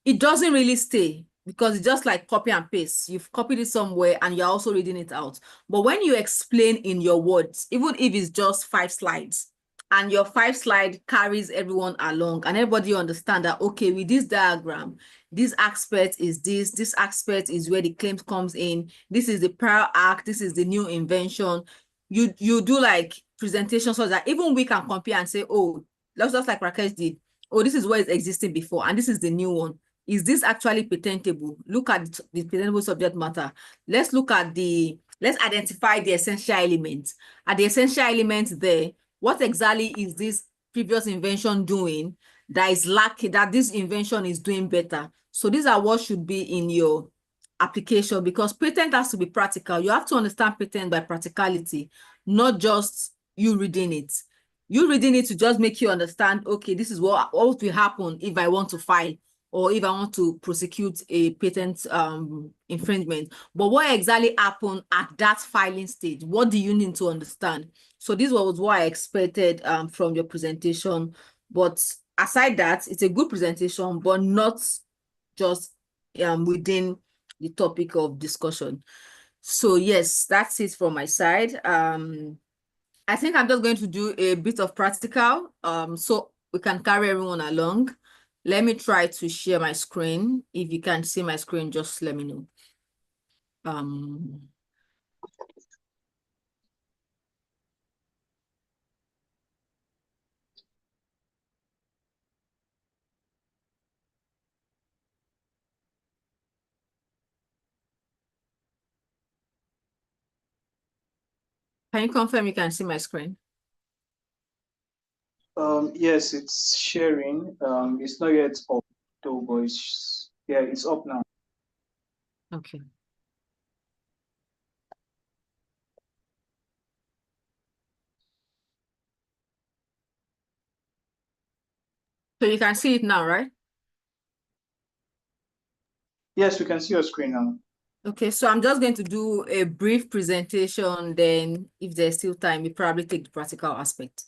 S6: it doesn't really stay, because it's just like copy and paste. You've copied it somewhere and you're also reading it out. But when you explain in your words, even if it's just 5 slides, and your 5 slide carries everyone along and everybody understand that, okay, with this diagram, this aspect is this aspect is where the claim comes in, this is the prior act, this is the new invention. You do like presentations so that even we can compare and say, oh, let's just like Rakesh did, oh, this is what is existing before and this is the new one. Is this actually patentable? Look at the patentable subject matter. Let's identify the essential elements. Are the essential elements there? What exactly is this previous invention doing that is lacking, that this invention is doing better? So these are what should be in your application, because patent has to be practical. You have to understand patent by practicality, not just you reading it. You reading it to just make you understand, okay, this is what will happen if I want to file or if I want to prosecute a patent infringement. But what exactly happened at that filing stage? What do you need to understand? So this was what I expected from your presentation. But aside that, it's a good presentation, but not just within the topic of discussion. So yes, that's it from my side. I think I'm just going to do a bit of practical so we can carry everyone along. Let me try to share my screen. If you can see my screen, just let me know. Can you confirm you can see my screen?
S1: Yes, it's sharing. It's not yet up though, but it's up now.
S6: Okay. So you can see it now, right?
S1: Yes, we can see your screen now.
S6: Okay, so I'm just going to do a brief presentation. Then if there's still time, we probably take the practical aspect.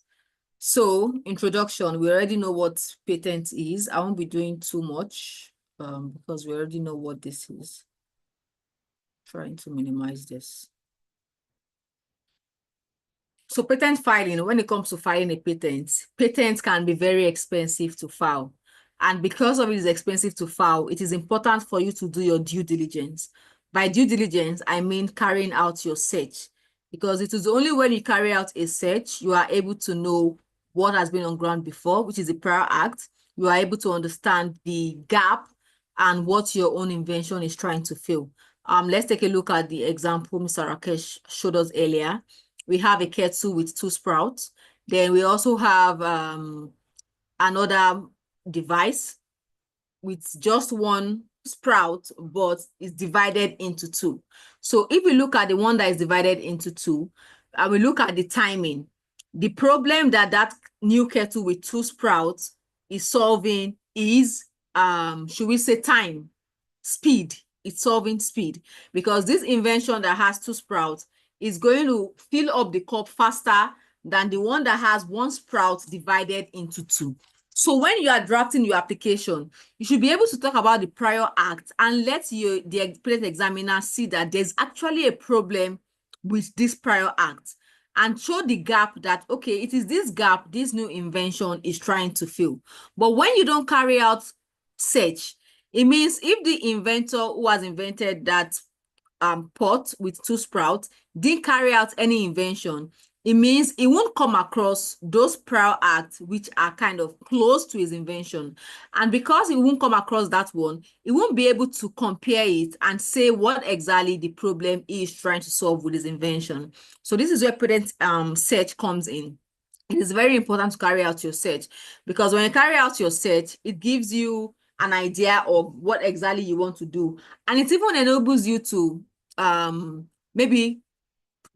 S6: So introduction, we already know what patent is. I won't be doing too much because we already know what this is. Trying to minimize this. So patent filing, when it comes to filing a patent, patents can be very expensive to file. And because of it is expensive to file, it is important for you to do your due diligence. By due diligence, I mean carrying out your search, because it is only when you carry out a search, you are able to know what has been on ground before, which is the prior act. You are able to understand the gap and what your own invention is trying to fill. Let's take a look at the example Mr. Rakesh showed us earlier. We have a kettle with 2 sprouts. Then we also have another device with just 1 sprout, but it's divided into 2. So if we look at the one that is divided into 2, and we look at the timing, the problem that new kettle with 2 sprouts is solving is, should we say time, speed. It's solving speed, because this invention that has 2 sprouts is going to fill up the cup faster than the one that has 1 sprout divided into 2. So when you are drafting your application, you should be able to talk about the prior act and let the patent examiner see that there's actually a problem with this prior act, and show the gap that, okay, it is this gap this new invention is trying to fill. But when you don't carry out search, it means if the inventor who has invented that pot with 2 sprouts didn't carry out any invention, it means it won't come across those prior acts which are kind of close to his invention. And because it won't come across that one, it won't be able to compare it and say what exactly the problem is trying to solve with his invention. So this is where patent search comes in. It is very important to carry out your search, because when you carry out your search, it gives you an idea of what exactly you want to do. And it even enables you to maybe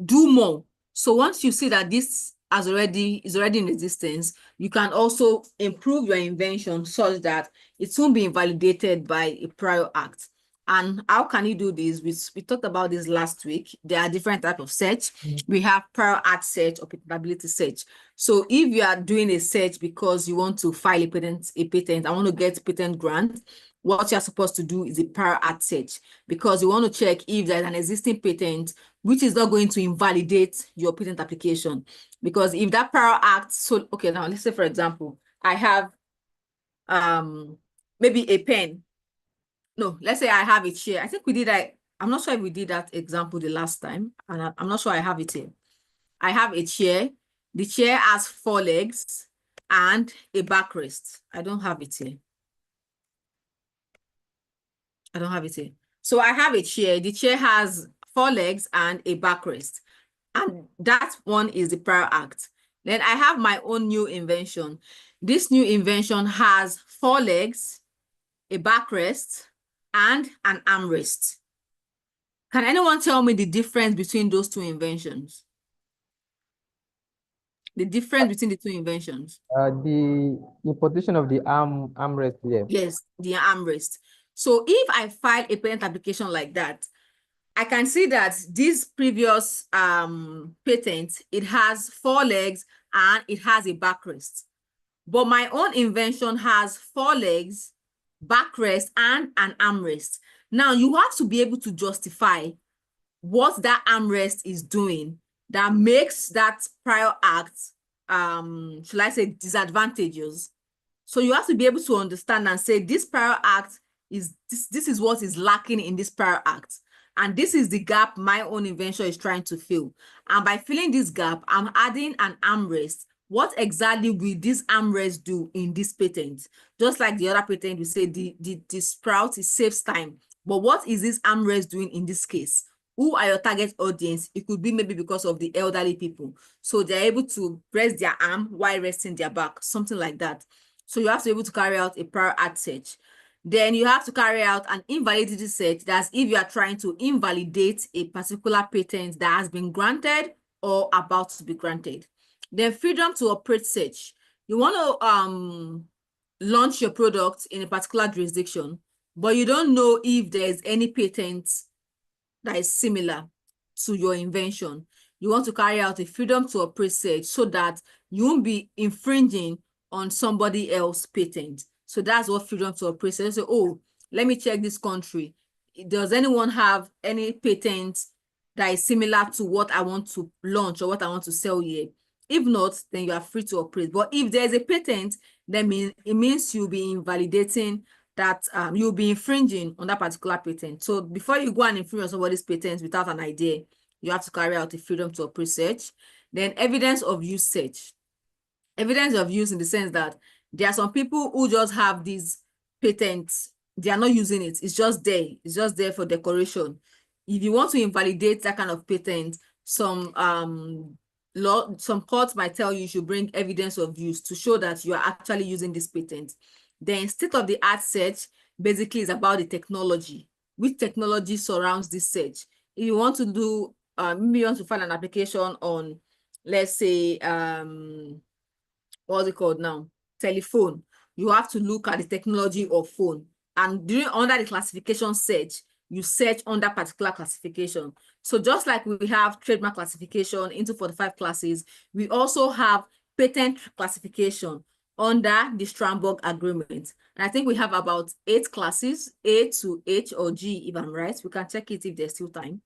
S6: do more. So once you see that this is already in existence, you can also improve your invention such that it won't be invalidated by a prior act. And how can you do this? We talked about this last week. There are different types of search. We have prior art search or patentability search. So if you are doing a search because you want to file a patent, I want to get patent grant, what you're supposed to do is a prior art search, because you want to check if there's an existing patent which is not going to invalidate your patent application. Because if that prior art, so okay, now let's say for example, I have maybe a pen. No, let's say I have a chair. I think we did that. I'm not sure if we did that example the last time, and I'm not sure I have it here. I have a chair. The chair has 4 legs and a backrest. I don't have it here. I don't have it here. So I have a chair. The chair has 4 legs and a backrest. And that one is the prior act. Then I have my own new invention. This new invention has 4 legs, a backrest, and an armrest. Can anyone tell me the difference between those 2 inventions? The difference between the 2 inventions?
S3: The importation of the armrest there.
S6: Yes, the armrest. So if I file a patent application like that, I can see that this previous patent, it has 4 legs and it has a backrest. But my own invention has 4 legs, backrest, and an armrest. Now you have to be able to justify what that armrest is doing that makes that prior act, should I say, disadvantageous. So you have to be able to understand and say this prior act is this is what is lacking in this prior act. And this is the gap my own invention is trying to fill. And by filling this gap, I'm adding an armrest. What exactly will this armrest do in this patent? Just like the other patent, we say the sprout, it saves time. But what is this armrest doing in this case? Who are your target audience? It could be maybe because of the elderly people. So they're able to rest their arm while resting their back, something like that. So you have to be able to carry out a prior art search. Then you have to carry out an invalidity search. That's if you are trying to invalidate a particular patent that has been granted or about to be granted. Then freedom to operate search. You want to launch your product in a particular jurisdiction, but you don't know if there's any patent that is similar to your invention. You want to carry out a freedom to operate search so that you won't be infringing on somebody else's patent. So that's what freedom to operate search. So, oh, let me check this country. Does anyone have any patent that is similar to what I want to launch or what I want to sell here? If not, then you are free to operate. But if there's a patent, then it means you'll be invalidating that, you'll be infringing on that particular patent. So before you go and infringe on somebody's patent without an idea, you have to carry out a freedom to operate search. Then evidence of use search. Evidence of use in the sense that there are some people who just have these patents, they are not using it. It's just there. It's just there for decoration. If you want to invalidate that kind of patent, some courts might tell you should bring evidence of use to show that you are actually using this patent. Then state-of-the-art search basically is about the technology. Which technology surrounds this search? If you want to do, maybe you want to file an application on, let's say, what's it called now? Telephone. You have to look at the technology of phone. And under the classification search, you search under particular classification. So just like we have trademark classification into 45 classes, we also have patent classification under the Strasbourg Agreement. And I think we have about 8 classes, A to H or G, if I'm right. We can check it if there's still time.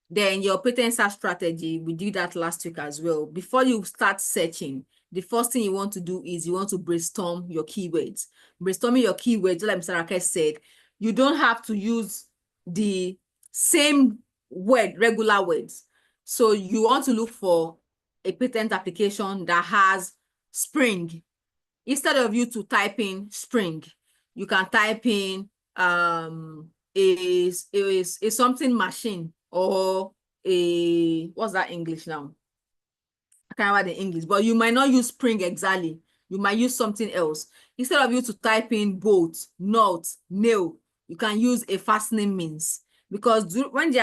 S6: Then your patent search strategy, we did that last week as well. Before you start searching, the first thing you want to do is you want to brainstorm your keywords. Brainstorming your keywords, like Mr. Rakesh said, you don't have to use the same word, regular words. So you want to look for a patent application that has spring. Instead of you to type in spring, you can type in a something machine or a, what's that English now? I can't remember the English, but you might not use spring exactly. You might use something else. Instead of you to type in bolt, nut, nail, you can use a fastening means. Because when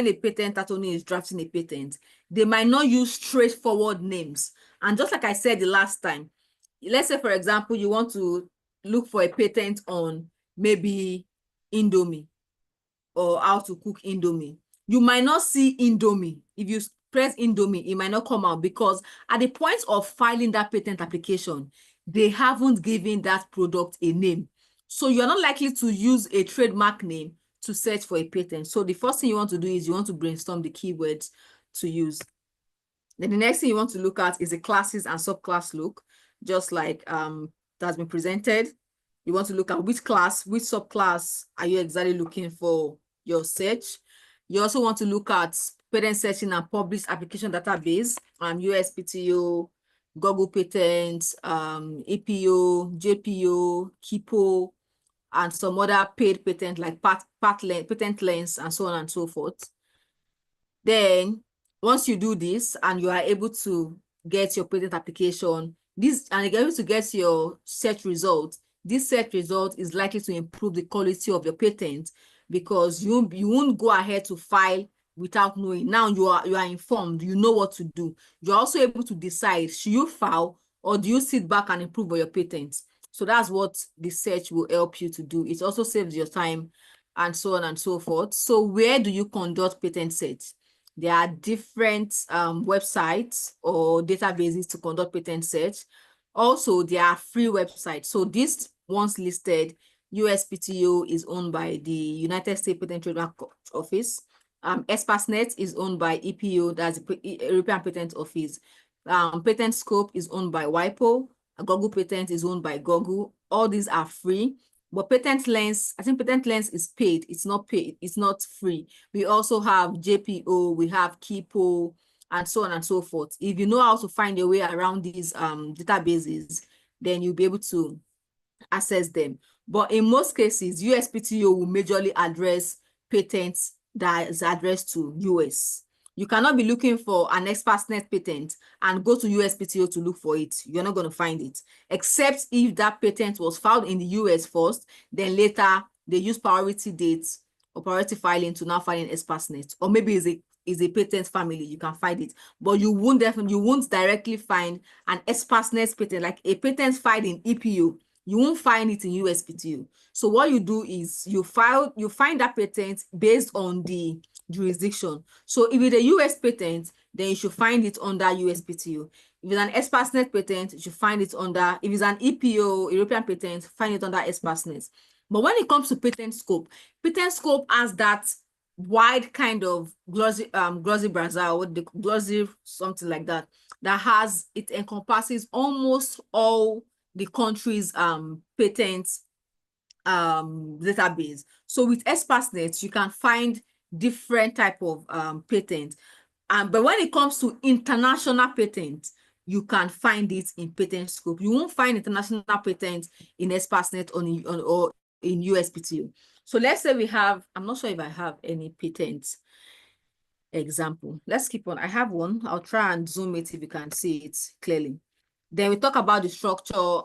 S6: a patent attorney is drafting a patent, they might not use straightforward names. And just like I said the last time, let's say, for example, you want to look for a patent on maybe Indomie or how to cook Indomie, you might not see Indomie. If you press Indomie, it might not come out because at the point of filing that patent application, they haven't given that product a name. So you're not likely to use a trademark name to search for a patent. So the first thing you want to do is you want to brainstorm the keywords to use. Then the next thing you want to look at is the classes and subclass look, just like that's been presented. You want to look at which class, which subclass are you exactly looking for your search. You also want to look at patent searching and published application database, USPTO, Google Patents, EPO, JPO, KIPO, and some other paid patent like patent lens and so on and so forth. Then once you do this and you are able to get your patent application, and you're able to get your search result, this search result is likely to improve the quality of your patent because you won't go ahead to file without knowing. Now you are informed, you know what to do. You're also able to decide, should you file or do you sit back and improve on your patent? So that's what the search will help you to do. It also saves your time and so on and so forth. So where do you conduct patent search? There are different websites or databases to conduct patent search. Also, there are free websites. So this once listed, USPTO is owned by the United States Patent and Trademark Office. ESPASnet is owned by EPO, that's the European Patent Office. Patent Scope is owned by WIPO. Google Patent is owned by Google. All these are free. But Patent Lens, I think Patent Lens is paid. It's not paid. It's not free. We also have JPO, we have KIPO, and so on and so forth. If you know how to find your way around these databases, then you'll be able to access them. But in most cases, USPTO will majorly address patents that is addressed to US. You cannot be looking for an ESPASnet patent and go to USPTO to look for it. You're not going to find it, except if that patent was filed in the US first, then later they use priority dates or priority filing to now file in ESPASnet, or maybe is a patent family, you can find it, but you won't directly find an ESPASnet patent, like a patent filed in EPO. You won't find it in USPTO. So what you do is you find that patent based on the jurisdiction. So if it's a US patent, then you should find it under USPTO. If it's an ESPASnet patent, you should find it under, if it's an EPO, European patent, find it under ESPASnet. But when it comes to patent scope has that wide kind of glossy browser, or the glossy something like that, it encompasses almost all the country's patent database. So with ESPASnet, you can find different type of patent. But when it comes to international patent, you can find it in patent scope. You won't find international patent in ESPASnet or in USPTO. So let's say we have, I'm not sure if I have any patent example. Let's keep on. I have one. I'll try and zoom it if you can see it clearly. Then we talk about the structure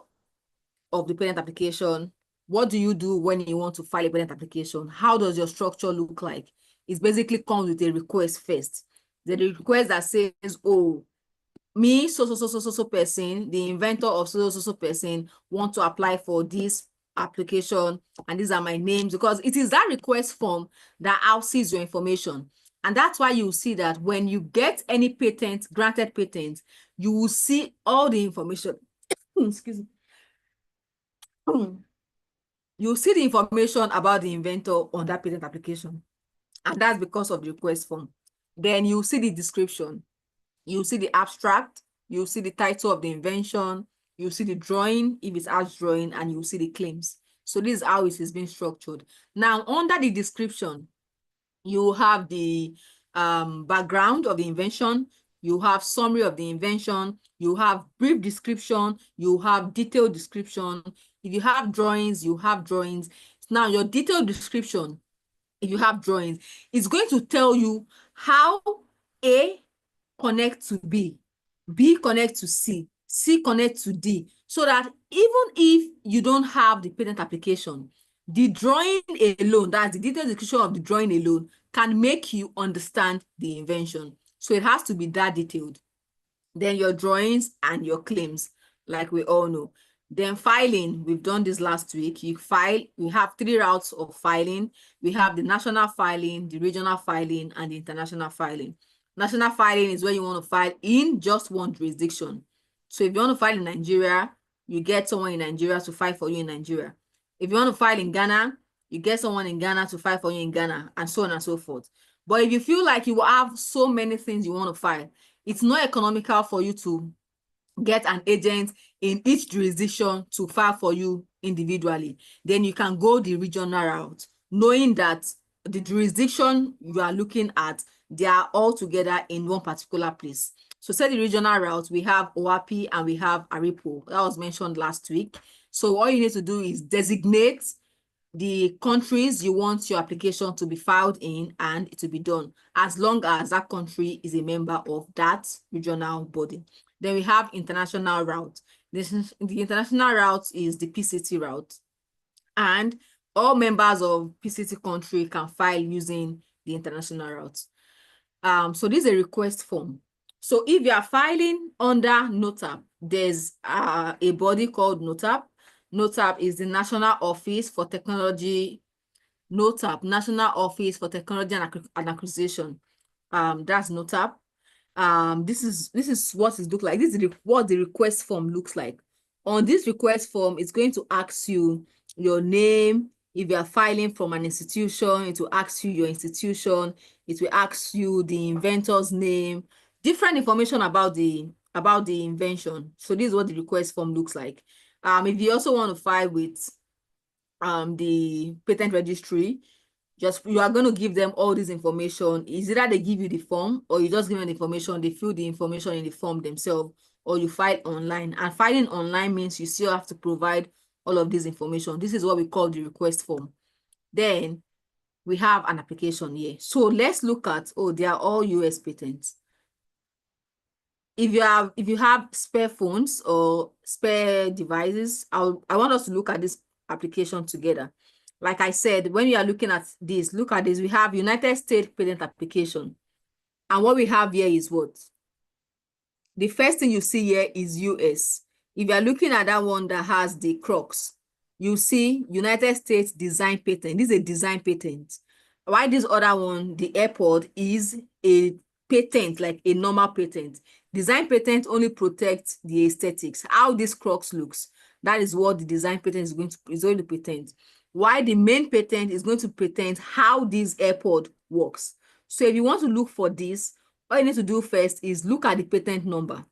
S6: of the patent application. What do you do when you want to file a patent application? How does your structure look like? It basically comes with a request first. The request that says, oh, me, so person, the inventor of so person, want to apply for this application, and these are my names, because it is that request form that houses your information. And that's why you see that when you get any patent, granted patent, you will see all the information. Excuse me. You see the information about the inventor on that patent application. And that's because of the request form. Then you see the description. You see the abstract. You see the title of the invention. You see the drawing, if it's as drawing, and you see the claims. So this is how it is being structured. Now, under the description, you have the background of the invention. You have summary of the invention. You have brief description. You have detailed description. If you have drawings, you have drawings. Now, your detailed description, if you have drawings, it's going to tell you how A connects to B, B connects to C, C connects to D, so that even if you don't have the patent application, the drawing alone, that's the detailed description of the drawing alone, can make you understand the invention. So it has to be that detailed. Then your drawings and your claims, like we all know. Then filing, we've done this last week. You file, we have 3 routes of filing. We have the national filing, the regional filing, and the international filing. National filing is where you want to file in just one jurisdiction. So if you want to file in Nigeria, you get someone in Nigeria to file for you in Nigeria. If you want to file in Ghana, you get someone in Ghana to file for you in Ghana, and so on and so forth. But if you feel like you have so many things you want to file, it's not economical for you to get an agent in each jurisdiction to file for you individually. Then you can go the regional route, knowing that the jurisdiction you are looking at, they are all together in one particular place. So say the regional route, we have OAPI and we have ARIPO. That was mentioned last week. So all you need to do is designate the countries you want your application to be filed in, and it will be done as long as that country is a member of that regional body. Then we have international route. The international route is the PCT route, and all members of PCT country can file using the international route. So this is a request form. So if you are filing under NOTAP, there's a body called NOTAP. NOTAP is the National Office for Technology. NOTAP, National Office for Technology and Acquisition. That's NOTAP. This is what it looks like. This is what the request form looks like. On this request form, it's going to ask you your name. If you are filing from an institution, it will ask you your institution. It will ask you the inventor's name, different information about the invention. So this is what the request form looks like. If you also want to file with the patent registry, you are going to give them all this information. Is either they give you the form, or you just give them the information, they fill the information in the form themselves, or you file online. And filing online means you still have to provide all of this information. This is what we call the request form. Then we have an application here. So let's look at, they are all US patents. If you have spare phones or spare devices, I want us to look at this application together. Like I said, when you are looking at this, look at this. We have United States patent application. And what we have here is what? The first thing you see here is US. If you are looking at that one that has the crux, you see United States design patent. This is a design patent. Why this other one, the airport, is a patent, like a normal patent. Design patent only protects the aesthetics, how this crux looks. That is what the design patent is going to patent. Why the main patent is going to patent how this airport works. So if you want to look for this, all you need to do first is look at the patent number.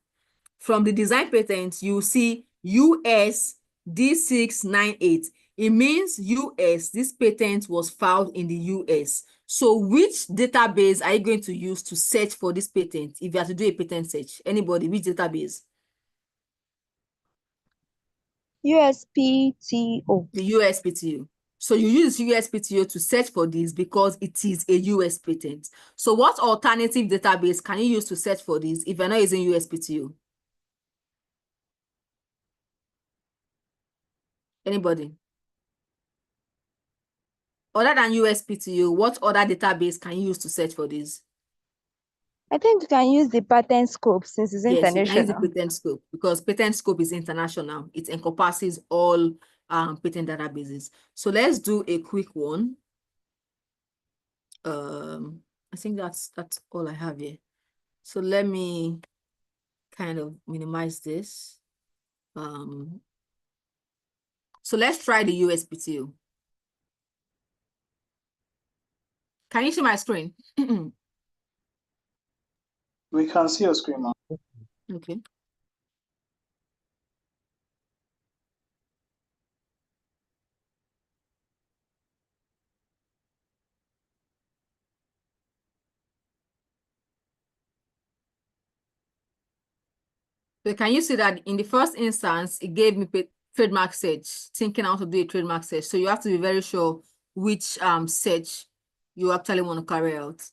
S6: From the design patent, you see US D698. It means US, this patent was filed in the US. So which database are you going to use to search for this patent if you have to do a patent search? Anybody, which database?
S2: USPTO.
S6: The USPTO. So you use USPTO to search for this because it is a US patent. So what alternative database can you use to search for this if you're not using USPTO? Anybody? Other than USPTO, what other database can you use to search for this?
S2: I think you can use the patent scope since it's
S6: Yes, you can use the
S2: international.
S6: patent scope because patent scope is international. It encompasses all patent databases. So let's do a quick one. I think that's all I have here. So let me kind of minimize this. So let's try the USPTO. Can you see my screen?
S1: We can see your screen, ma'am.
S6: Okay. So can you see that in the first instance, it gave me trademark search, thinking how to do a trademark search. So you have to be very sure which search you actually want to carry out.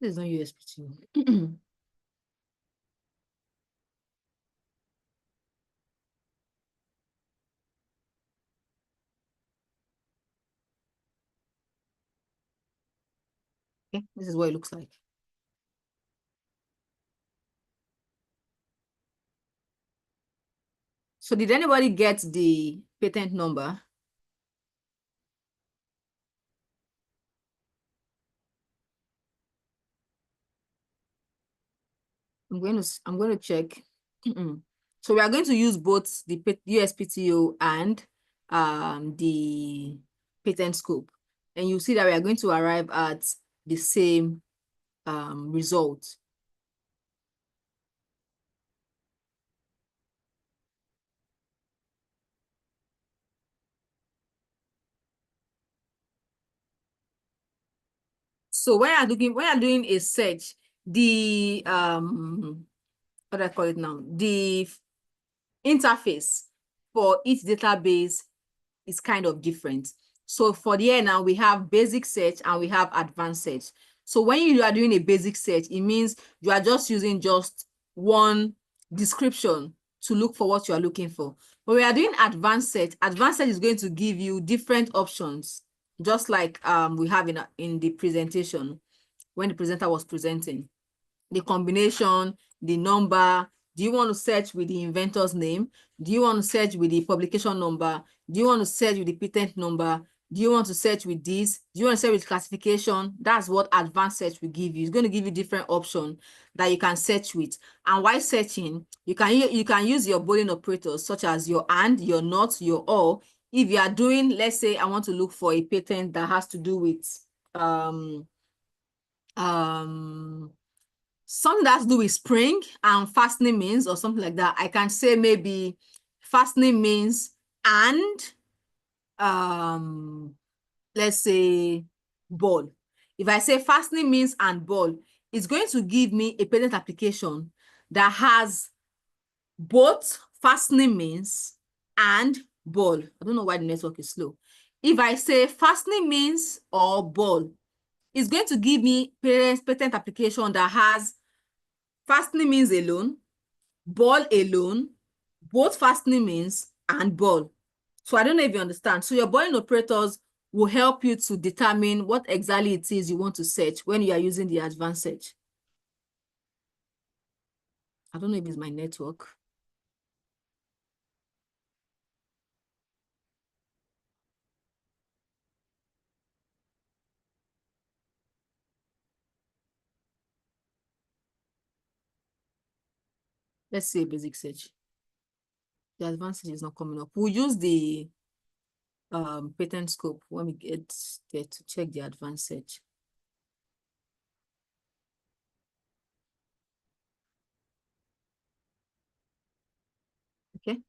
S6: This is not USPTO. Okay, this is what it looks like. So did anybody get the patent number? I'm going to check. So we are going to use both the USPTO and the patent scope. And you see that we are going to arrive at the same result. So when you're doing a search, the what do I call it now? The interface for each database is kind of different. So for the here now, we have basic search and we have advanced search. So when you are doing a basic search, it means you are just using just one description to look for what you are looking for. When we are doing advanced search is going to give you different options, just like we have in the presentation when the presenter was presenting. The combination, the number. Do you want to search with the inventor's name? Do you want to search with the publication number? Do you want to search with the patent number? Do you want to search with this? Do you want to search with classification? That's what advanced search will give you. It's going to give you different options that you can search with. And while searching, you can use your Boolean operators such as your and, your not, your or. If you are doing, let's say I want to look for a patent that has to do with something that has to do with spring and fastening means or something like that, I can say maybe fastening means and let's say ball. If I say fastening means and ball, it's going to give me a patent application that has both fastening means and ball. I don't know why the network is slow. If I say fastening means or ball, it's going to give me patent application that has fastening means alone, ball alone, both fastening means and ball. So I don't know if you understand. So your Boolean operators will help you to determine what exactly it is you want to search when you are using the advanced search. I don't know if it's my network. Let's see a basic search. The advanced search is not coming up. We'll use the patent scope when we get there to check the advanced search. Okay.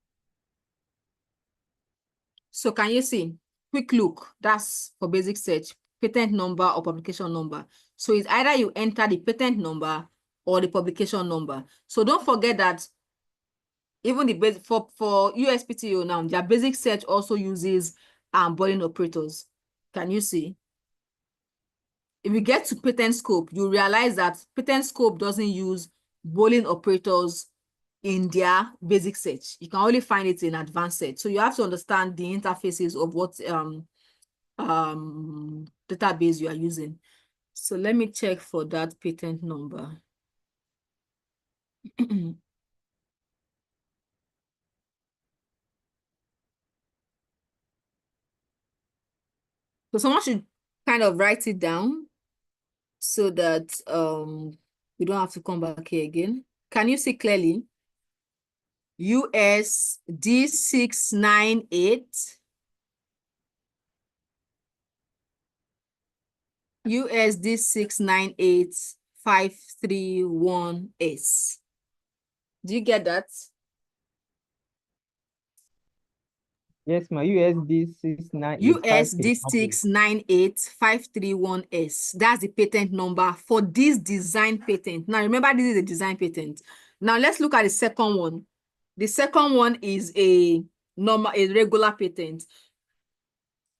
S6: So can you see? Quick look, that's for basic search, patent number or publication number. So it's either you enter the patent number or the publication number. So don't forget that even the basic for USPTO now, their basic search also uses Boolean operators. Can you see? If you get to patent scope, you realize that patent scope doesn't use Boolean operators in their basic search. You can only find it in advanced search. So you have to understand the interfaces of what database you are using. So let me check for that patent number. So someone should kind of write it down so that we don't have to come back here again. Can you see clearly? US D698 US D698 531S. Do you get that?
S3: Yes, my USD
S6: 698 That's the patent number for this design patent. Now remember, this is a design patent. Now let's look at the second one. The second one is a regular patent.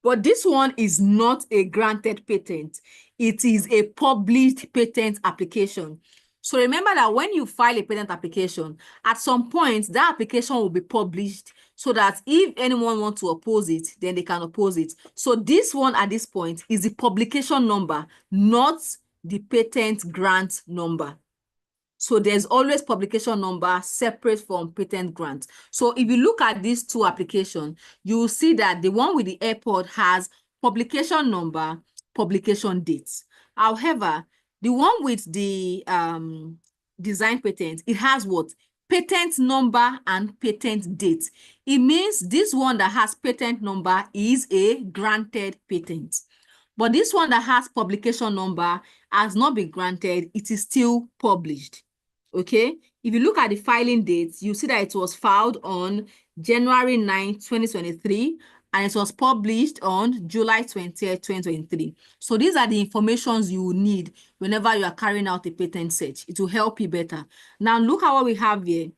S6: But this one is not a granted patent. It is a published patent application. So remember that when you file a patent application, at some point, that application will be published so that if anyone wants to oppose it, then they can oppose it. So this one at this point is the publication number, not the patent grant number. So there's always publication number separate from patent grant. So if you look at these two applications, you will see that the one with the airport has publication number, publication dates. However, the one with the design patent, it has what? Patent number and patent date. It means this one that has patent number is a granted patent. But this one that has publication number has not been granted, it is still published. Okay, if you look at the filing dates, you see that it was filed on January 9, 2023, and it was published on July 20th, 2023. So these are the informations you will need whenever you are carrying out a patent search. It will help you better. Now look at what we have here.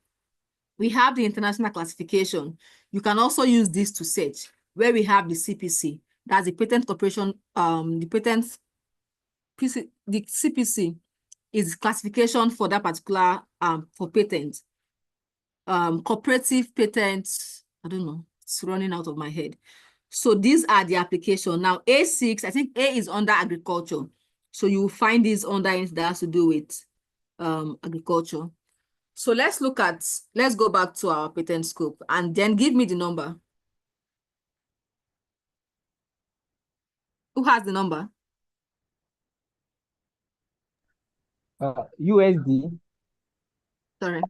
S6: We have the international classification. You can also use this to search, where we have the CPC. That's the patent corporation, the CPC is classification for that particular for patent. Cooperative patents, I don't know, it's running out of my head. So these are the application. Now A6, I think A is under agriculture. So you will find this under it that has to do with agriculture. So let's go back to our patent scope and then give me the number. Who has the number?
S3: USD.
S6: Sorry.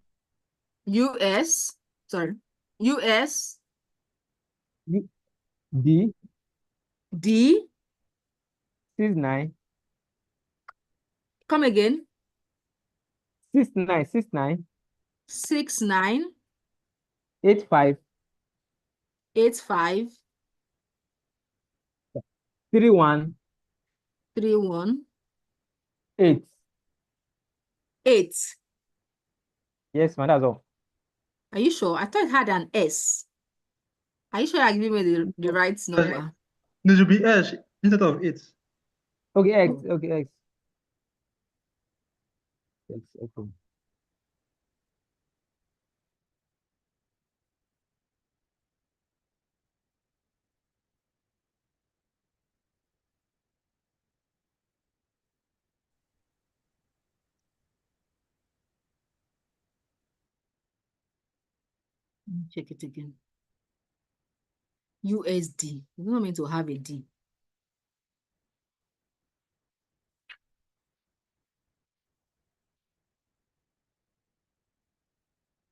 S6: US. Sorry. US.
S3: D.
S6: D.
S3: 69.
S6: Come again.
S3: 69. 69.
S6: 69.
S3: 85.
S6: 85.
S3: 31.
S6: 31.
S3: 8.
S6: 8.
S3: Yes, man, that's all.
S6: Are you sure? I thought it had an S. Are you sure you're giving me the right number?
S5: There should be S instead of it.
S3: Okay, X. Okay, X. X, okay.
S6: Check it again. USD. You don't mean to have a D.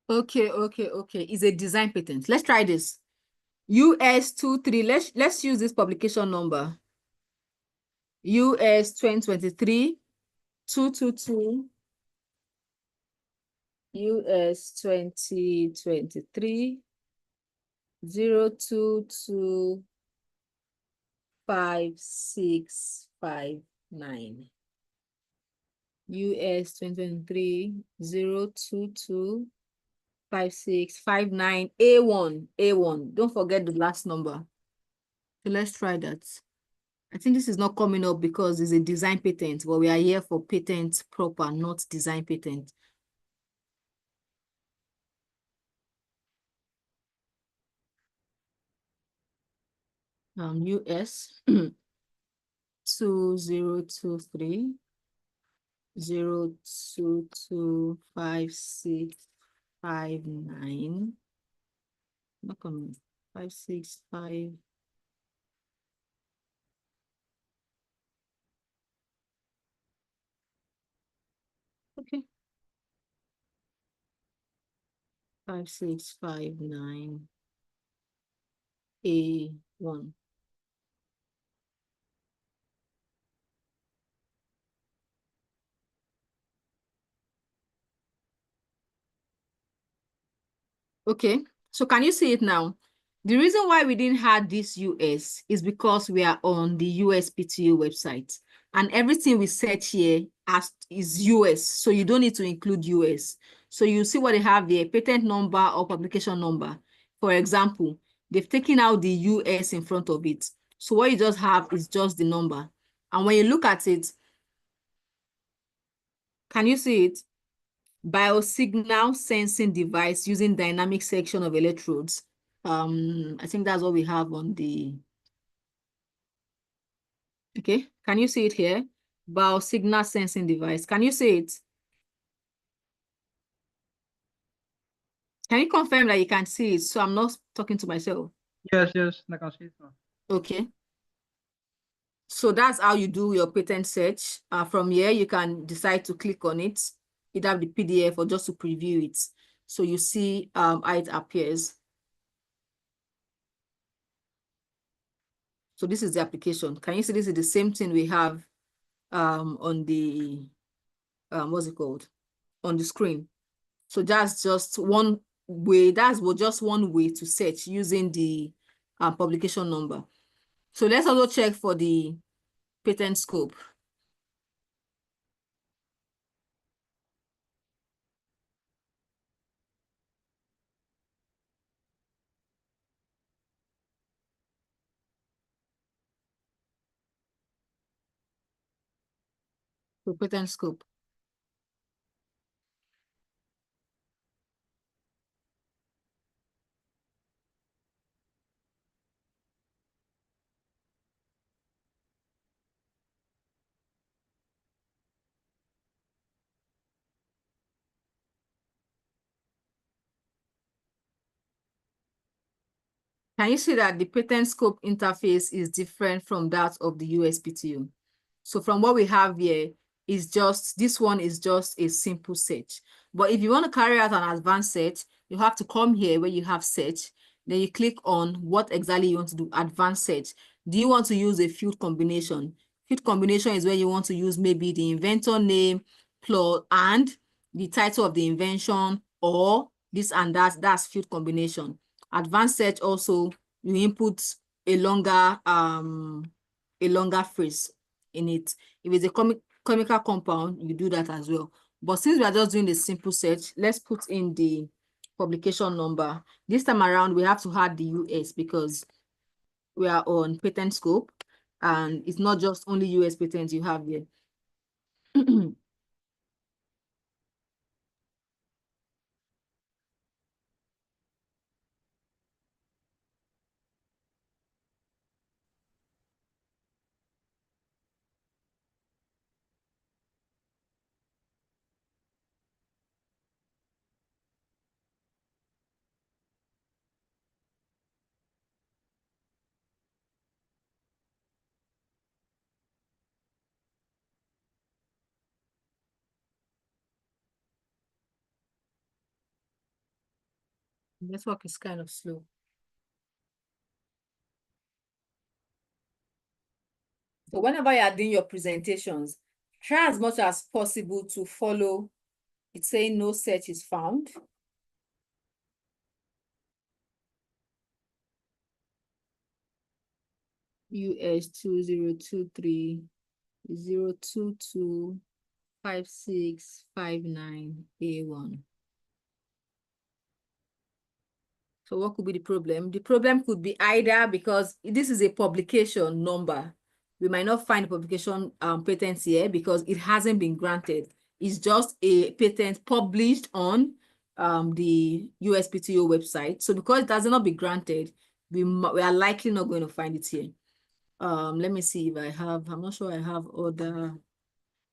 S6: Okay. It's a design patent. Let's try this. US23. Let's use this publication number. US 2023 222. US 2023 022 5659. US 2023 022 5659 A1. Don't forget the last number. So let's try that. I think this is not coming up because it's a design patent, but we are here for patent proper, not design patent. US 2023 022 5659. Not coming. 565. Okay. 5659 A1. Okay, so can you see it now? The reason why we didn't have this US is because we are on the USPTO website and everything we search here is US, so you don't need to include US. So you see what they have there, patent number or publication number. For example, they've taken out the US in front of it. So what you just have is just the number. And when you look at it, can you see it? Biosignal sensing device using dynamic section of electrodes. I think that's what we have on the, okay. Can you see it here? Biosignal sensing device. Can you see it? Can you confirm that you can see it? So I'm not talking to myself.
S5: Yes, I can see it now.
S6: Okay. So that's how you do your patent search. From here, you can decide to click on it, either the PDF or just to preview it. So you see how it appears. So this is the application. Can you see this is the same thing we have on the, what's it called? On the screen. So that's just one way, that's just one way to search using the publication number. So let's also check for the patent scope. So patent scope. Can you see that the patent scope interface is different from that of the USPTO? So from what we have here, is just, this one is just a simple search. But if you want to carry out an advanced search, you have to come here where you have search. Then you click on what exactly you want to do, advanced search. Do you want to use a field combination? Field combination is where you want to use maybe the inventor name, plot, and the title of the invention, or this and that, that's field combination. Advanced search also, you input a longer phrase in it. If it's a chemical compound, you do that as well. But since we are just doing the simple search, let's put in the publication number. This time around, we have to add the US because we are on patent scope, and it's not just only US patents you have here. Network is kind of slow. So whenever you are doing your presentations, try as much as possible to follow. It's saying no search is found. US 2023-022-5659A1. So what could be the problem? The problem could be either because this is a publication number. We might not find publication patents here because it hasn't been granted. It's just a patent published on the USPTO website. So because it has not been granted, we are likely not going to find it here. Let me see if I have, I'm not sure I have other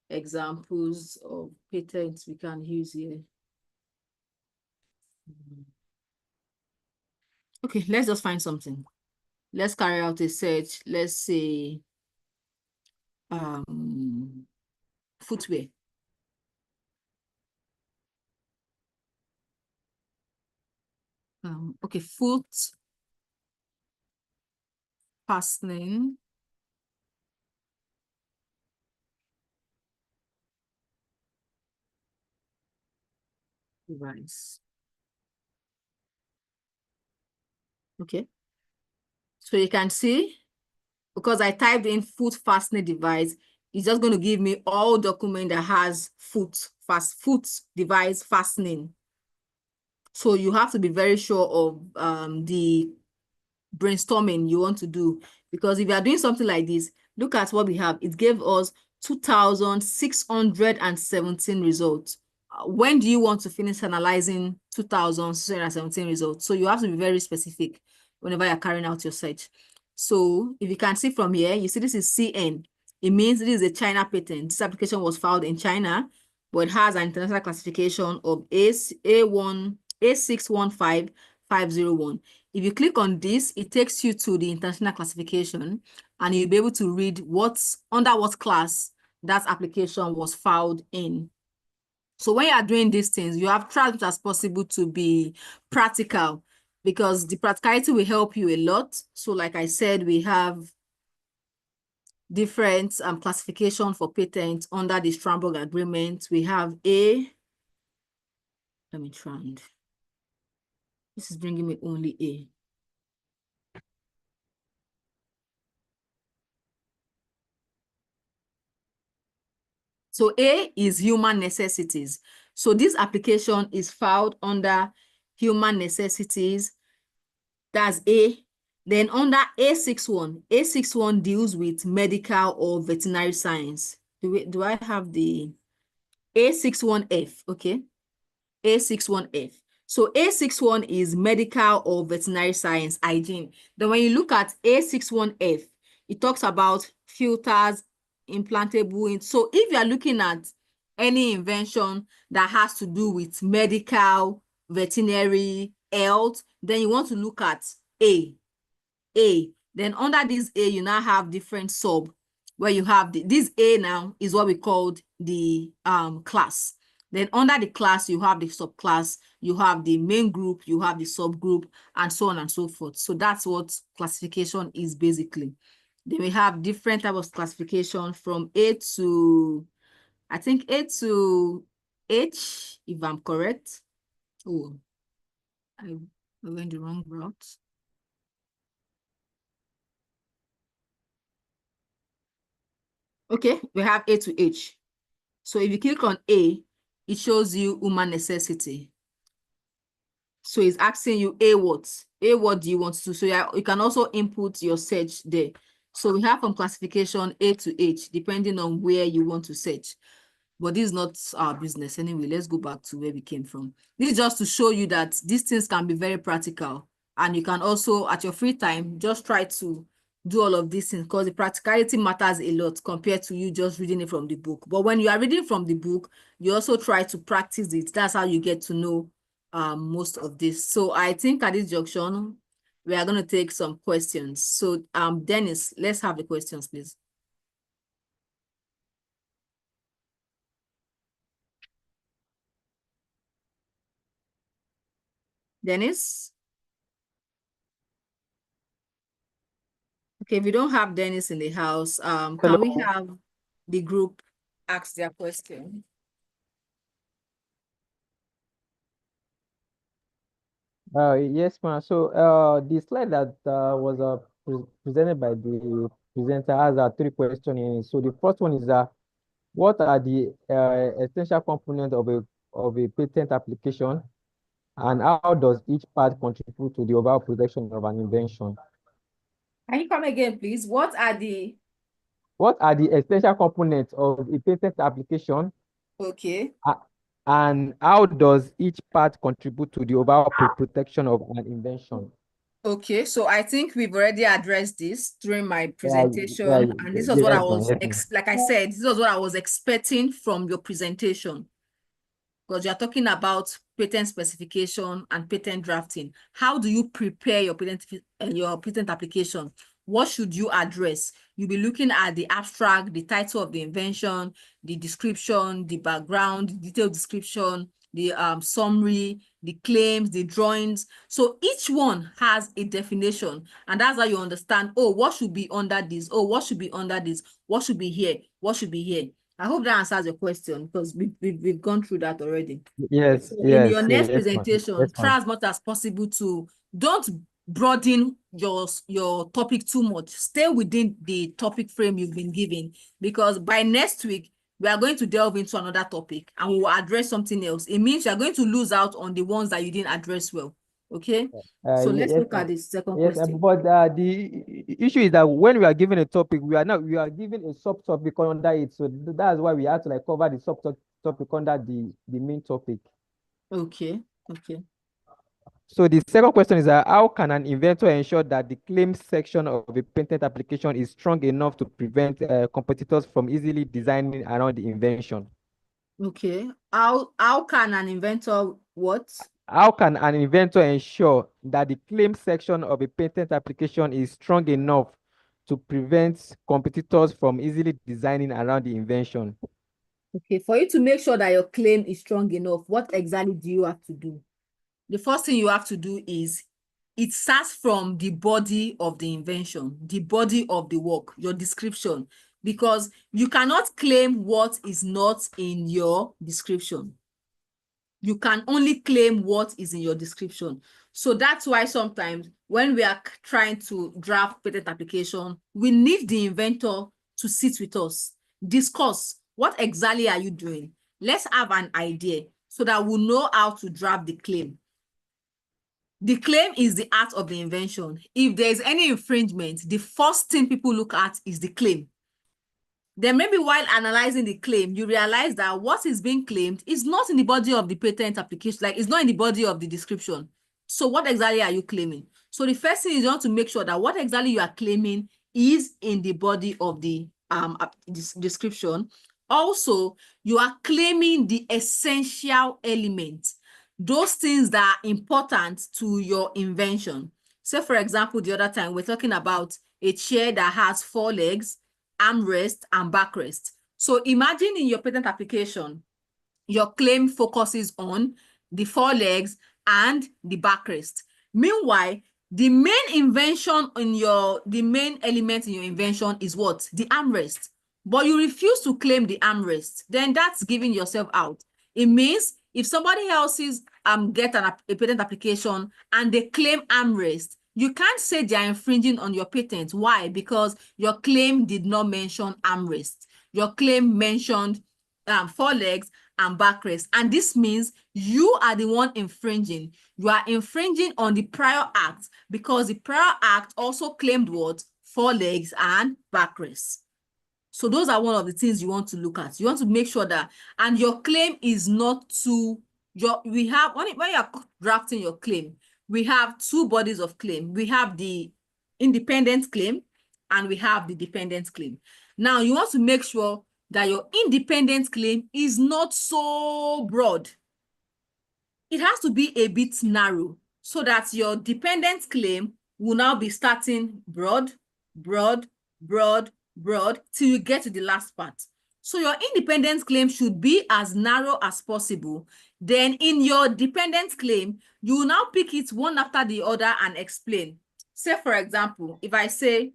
S6: examples of patents we can use here. Okay, let's just find something. Let's carry out a search. Let's say footwear. Okay, foot fastening device. Okay, so you can see, because I typed in foot fastening device, it's just going to give me all document that has foot device fastening. So you have to be very sure of the brainstorming you want to do. Because if you are doing something like this, look at what we have. It gave us 2,617 results. When do you want to finish analyzing 2,617 results? So you have to be very specific whenever you're carrying out your search. So if you can see from here, you see this is CN. It means this is a China patent. This application was filed in China, but it has an international classification of A615501. If you click on this, it takes you to the international classification, and you'll be able to read under what class that application was filed in. So when you are doing these things, you have tried as possible to be practical, because the practicality will help you a lot. So like I said, we have different classification for patents under the Strasbourg Agreement. We have let me try and, this is bringing me only A. So A is human necessities. So this application is filed under human necessities. That's A. Then under A61 deals with medical or veterinary science. Do I have the A61F? Okay. A61F. So A61 is medical or veterinary science, hygiene. Then when you look at A61F, it talks about filters, implantable. So if you are looking at any invention that has to do with medical, veterinary, health, then you want to look at A. Then under this A, you now have different sub, where you have this A now is what we called the class. Then under the class, you have the subclass, you have the main group, you have the subgroup, and so on and so forth. So that's what classification is basically. Then we have different types of classification from A to, I think A to H, if I'm correct. Oh, I went the wrong route. Okay, we have A to H. So if you click on A, it shows you human necessity. So it's asking you A what do you want to do? So you can also input your search there. So we have from classification A to H, depending on where you want to search. But this is not our business anyway. Let's go back to where we came from. This is just to show you that these things can be very practical. And you can also, at your free time, just try to do all of these things, because the practicality matters a lot compared to you just reading it from the book. But when you are reading from the book, you also try to practice it. That's how you get to know most of this. So I think at this junction, we are going to take some questions. So Dennis, let's have the questions, please. Dennis? Okay, if we don't have Dennis in the house, can we have the group ask their question?
S3: Yes, ma'am. So the slide that was presented by the presenter has 3 questions in it. So the first one is what are the essential components of a patent application, and how does each part contribute to the overall protection of an invention?
S6: Can you come again, please? What are the
S3: essential components of a patent application?
S6: Okay.
S3: And how does each part contribute to the overall protection of an invention?
S6: Okay, so I think we've already addressed this during my presentation, and this was what I was, like I said, this was what I was expecting from your presentation, because you're talking about patent specification and patent drafting. How do you prepare your patent application? What should you address? You'll be looking at the abstract, the title of the invention, the description, the background, the detailed description, the summary, the claims, the drawings. So each one has a definition, and that's how you understand, oh, what should be under this? Oh, what should be under this? What should be here? What should be here? I hope that answers your question, because we've gone through that already.
S3: Yes,
S6: So
S3: yes.
S6: in your next
S3: yes,
S6: presentation,
S3: yes,
S6: try as much as possible to don't broaden your topic too much. Stay within the topic frame you've been given, because by next week, we are going to delve into another topic and we will address something else. It means you're going to lose out on the ones that you didn't address well. Okay, so let's
S3: Yes,
S6: look at the second
S3: yes,
S6: question.
S3: but the issue is that when we are given a topic, we are given a subtopic under it. So that's why we have to like cover the subtopic under the main topic.
S6: Okay, okay.
S3: So the second question is how can an inventor ensure that the claims section of a patent application is strong enough to prevent competitors from easily designing around the invention?
S6: Okay. How can an inventor what?
S3: How can an inventor ensure that the claim section of a patent application is strong enough to prevent competitors from easily designing around the invention?
S6: Okay, for you to make sure that your claim is strong enough, what exactly do you have to do? The first thing you have to do is it starts from the body of the invention, the body of the work, your description, because you cannot claim what is not in your description. You can only claim what is in your description. So that's why sometimes when we are trying to draft patent application, we need the inventor to sit with us, discuss what exactly are you doing. Let's have an idea so that we'll know how to draft the claim. The claim is the art of the invention. If there's any infringement, the first thing people look at is the claim. Then maybe while analyzing the claim, you realize that what is being claimed is not in the body of the patent application, like it's not in the body of the description. So what exactly are you claiming? So the first thing is you want to make sure that what exactly you are claiming is in the body of the description. Also, you are claiming the essential elements, those things that are important to your invention. So for example, the other time we're talking about a chair that has 4 legs, armrest, and backrest. So imagine in your patent application, your claim focuses on the 4 legs and the backrest. Meanwhile, the main element in your invention is what? The armrest. But you refuse to claim the armrest, then that's giving yourself out. It means if somebody else's get a patent application and they claim armrest, you can't say they are infringing on your patent. Why? Because your claim did not mention armrest. Your claim mentioned 4 legs and backrest. And this means you are the one infringing. You are infringing on the prior act because the prior act also claimed what? 4 legs and backrest. So those are one of the things you want to look at. You want to make sure that, and your claim is not too, we have, when you are drafting your claim, we have 2 bodies of claim. We have the independent claim and we have the dependent claim. Now you want to make sure that your independent claim is not so broad. It has to be a bit narrow so that your dependent claim will now be starting broad, broad, broad, broad till you get to the last part. So your independent claim should be as narrow as possible. Then in your dependent claim, you will now pick it one after the other and explain. Say, for example, if I say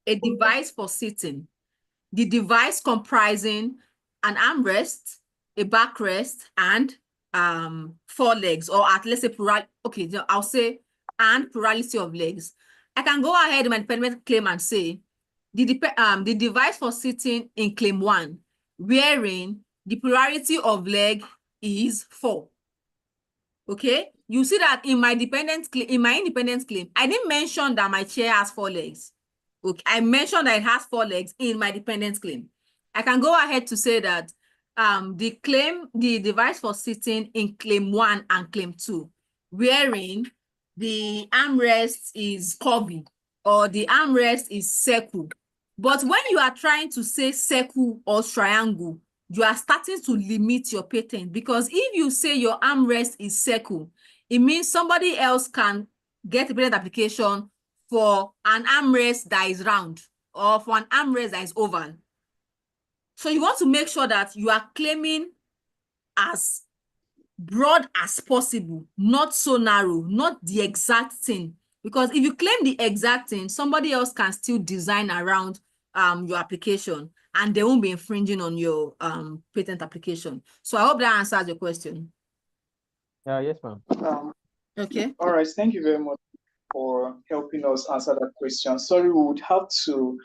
S6: a device for sitting, the device comprising an armrest, a backrest, and 4 legs, or at least a plural, okay, I'll say and plurality of legs. I can go ahead in my dependent claim and say the device for sitting in claim 1, wherein the plurality of leg is 4. Okay, you see that in my independent claim, I didn't mention that my chair has 4 legs. Okay, I mentioned that it has 4 legs in my dependent claim. I can go ahead to say that the device for sitting in claim 1 and claim 2, wherein the armrest is curvy or the armrest is circle. But when you are trying to say circle or triangle, you are starting to limit your patent, because if you say your armrest is circle, it means somebody else can get a patent application for an armrest that is round or for an armrest that is oval. So you want to make sure that you are claiming as broad as possible, not so narrow, not the exact thing. Because if you claim the exact thing, somebody else can still design around your application and they won't be infringing on your patent application. So I hope that answers your question.
S3: Yes, ma'am.
S6: Okay.
S1: All right. Thank you very much for helping us answer that question. Sorry, we would have to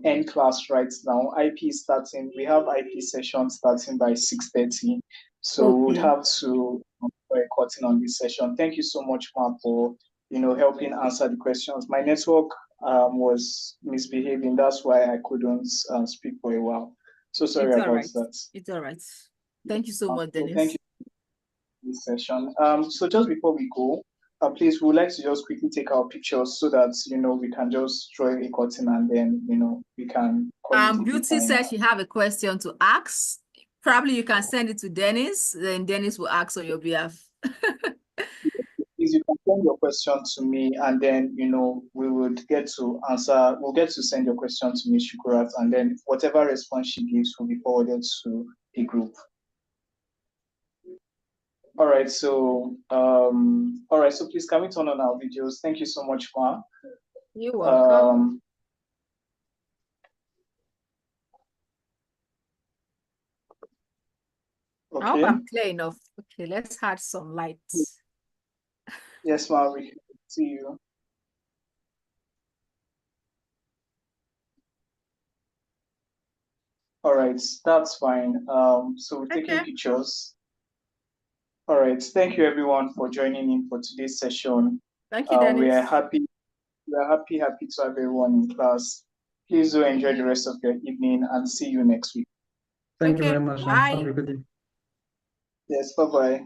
S1: end class right now. IP starting. We have IP session starting by 6:30. So we would
S6: Okay.
S1: have to draw a curtain on this session. Thank you so much, Ma, for helping answer the questions. My network was misbehaving. That's why I couldn't speak for a while. So sorry
S6: It's all
S1: about
S6: right.
S1: that.
S6: It's all right. Thank you so much,
S1: So
S6: Dennis.
S1: thank you for this session. So just before we go, please, we would like to just quickly take our pictures so that we can just draw a curtain and then we can call it a
S6: Beauty
S1: good time.
S6: said she have a question to ask. Probably you can send it to Dennis, then Dennis will ask on your behalf.
S1: Please, you can send your question to me, and then we would get to answer. We'll get to send your question to Ms. Shukurat, and then whatever response she gives will be forwarded to the group. All right. So please, can we turn on our videos? Thank you so much, Ma.
S6: You're welcome.
S1: Okay.
S6: I hope I'm clear enough. Okay, let's add some lights.
S1: Yes, Ma, we can see you. All right, that's fine. So we're taking pictures. All right, thank you everyone for joining in for today's session.
S6: Thank you, Dennis.
S1: We are happy to have everyone in class. Please do enjoy the rest of your evening and see you next week.
S5: Thank you very much.
S6: Bye.
S5: Have a good day.
S1: Yes, bye-bye.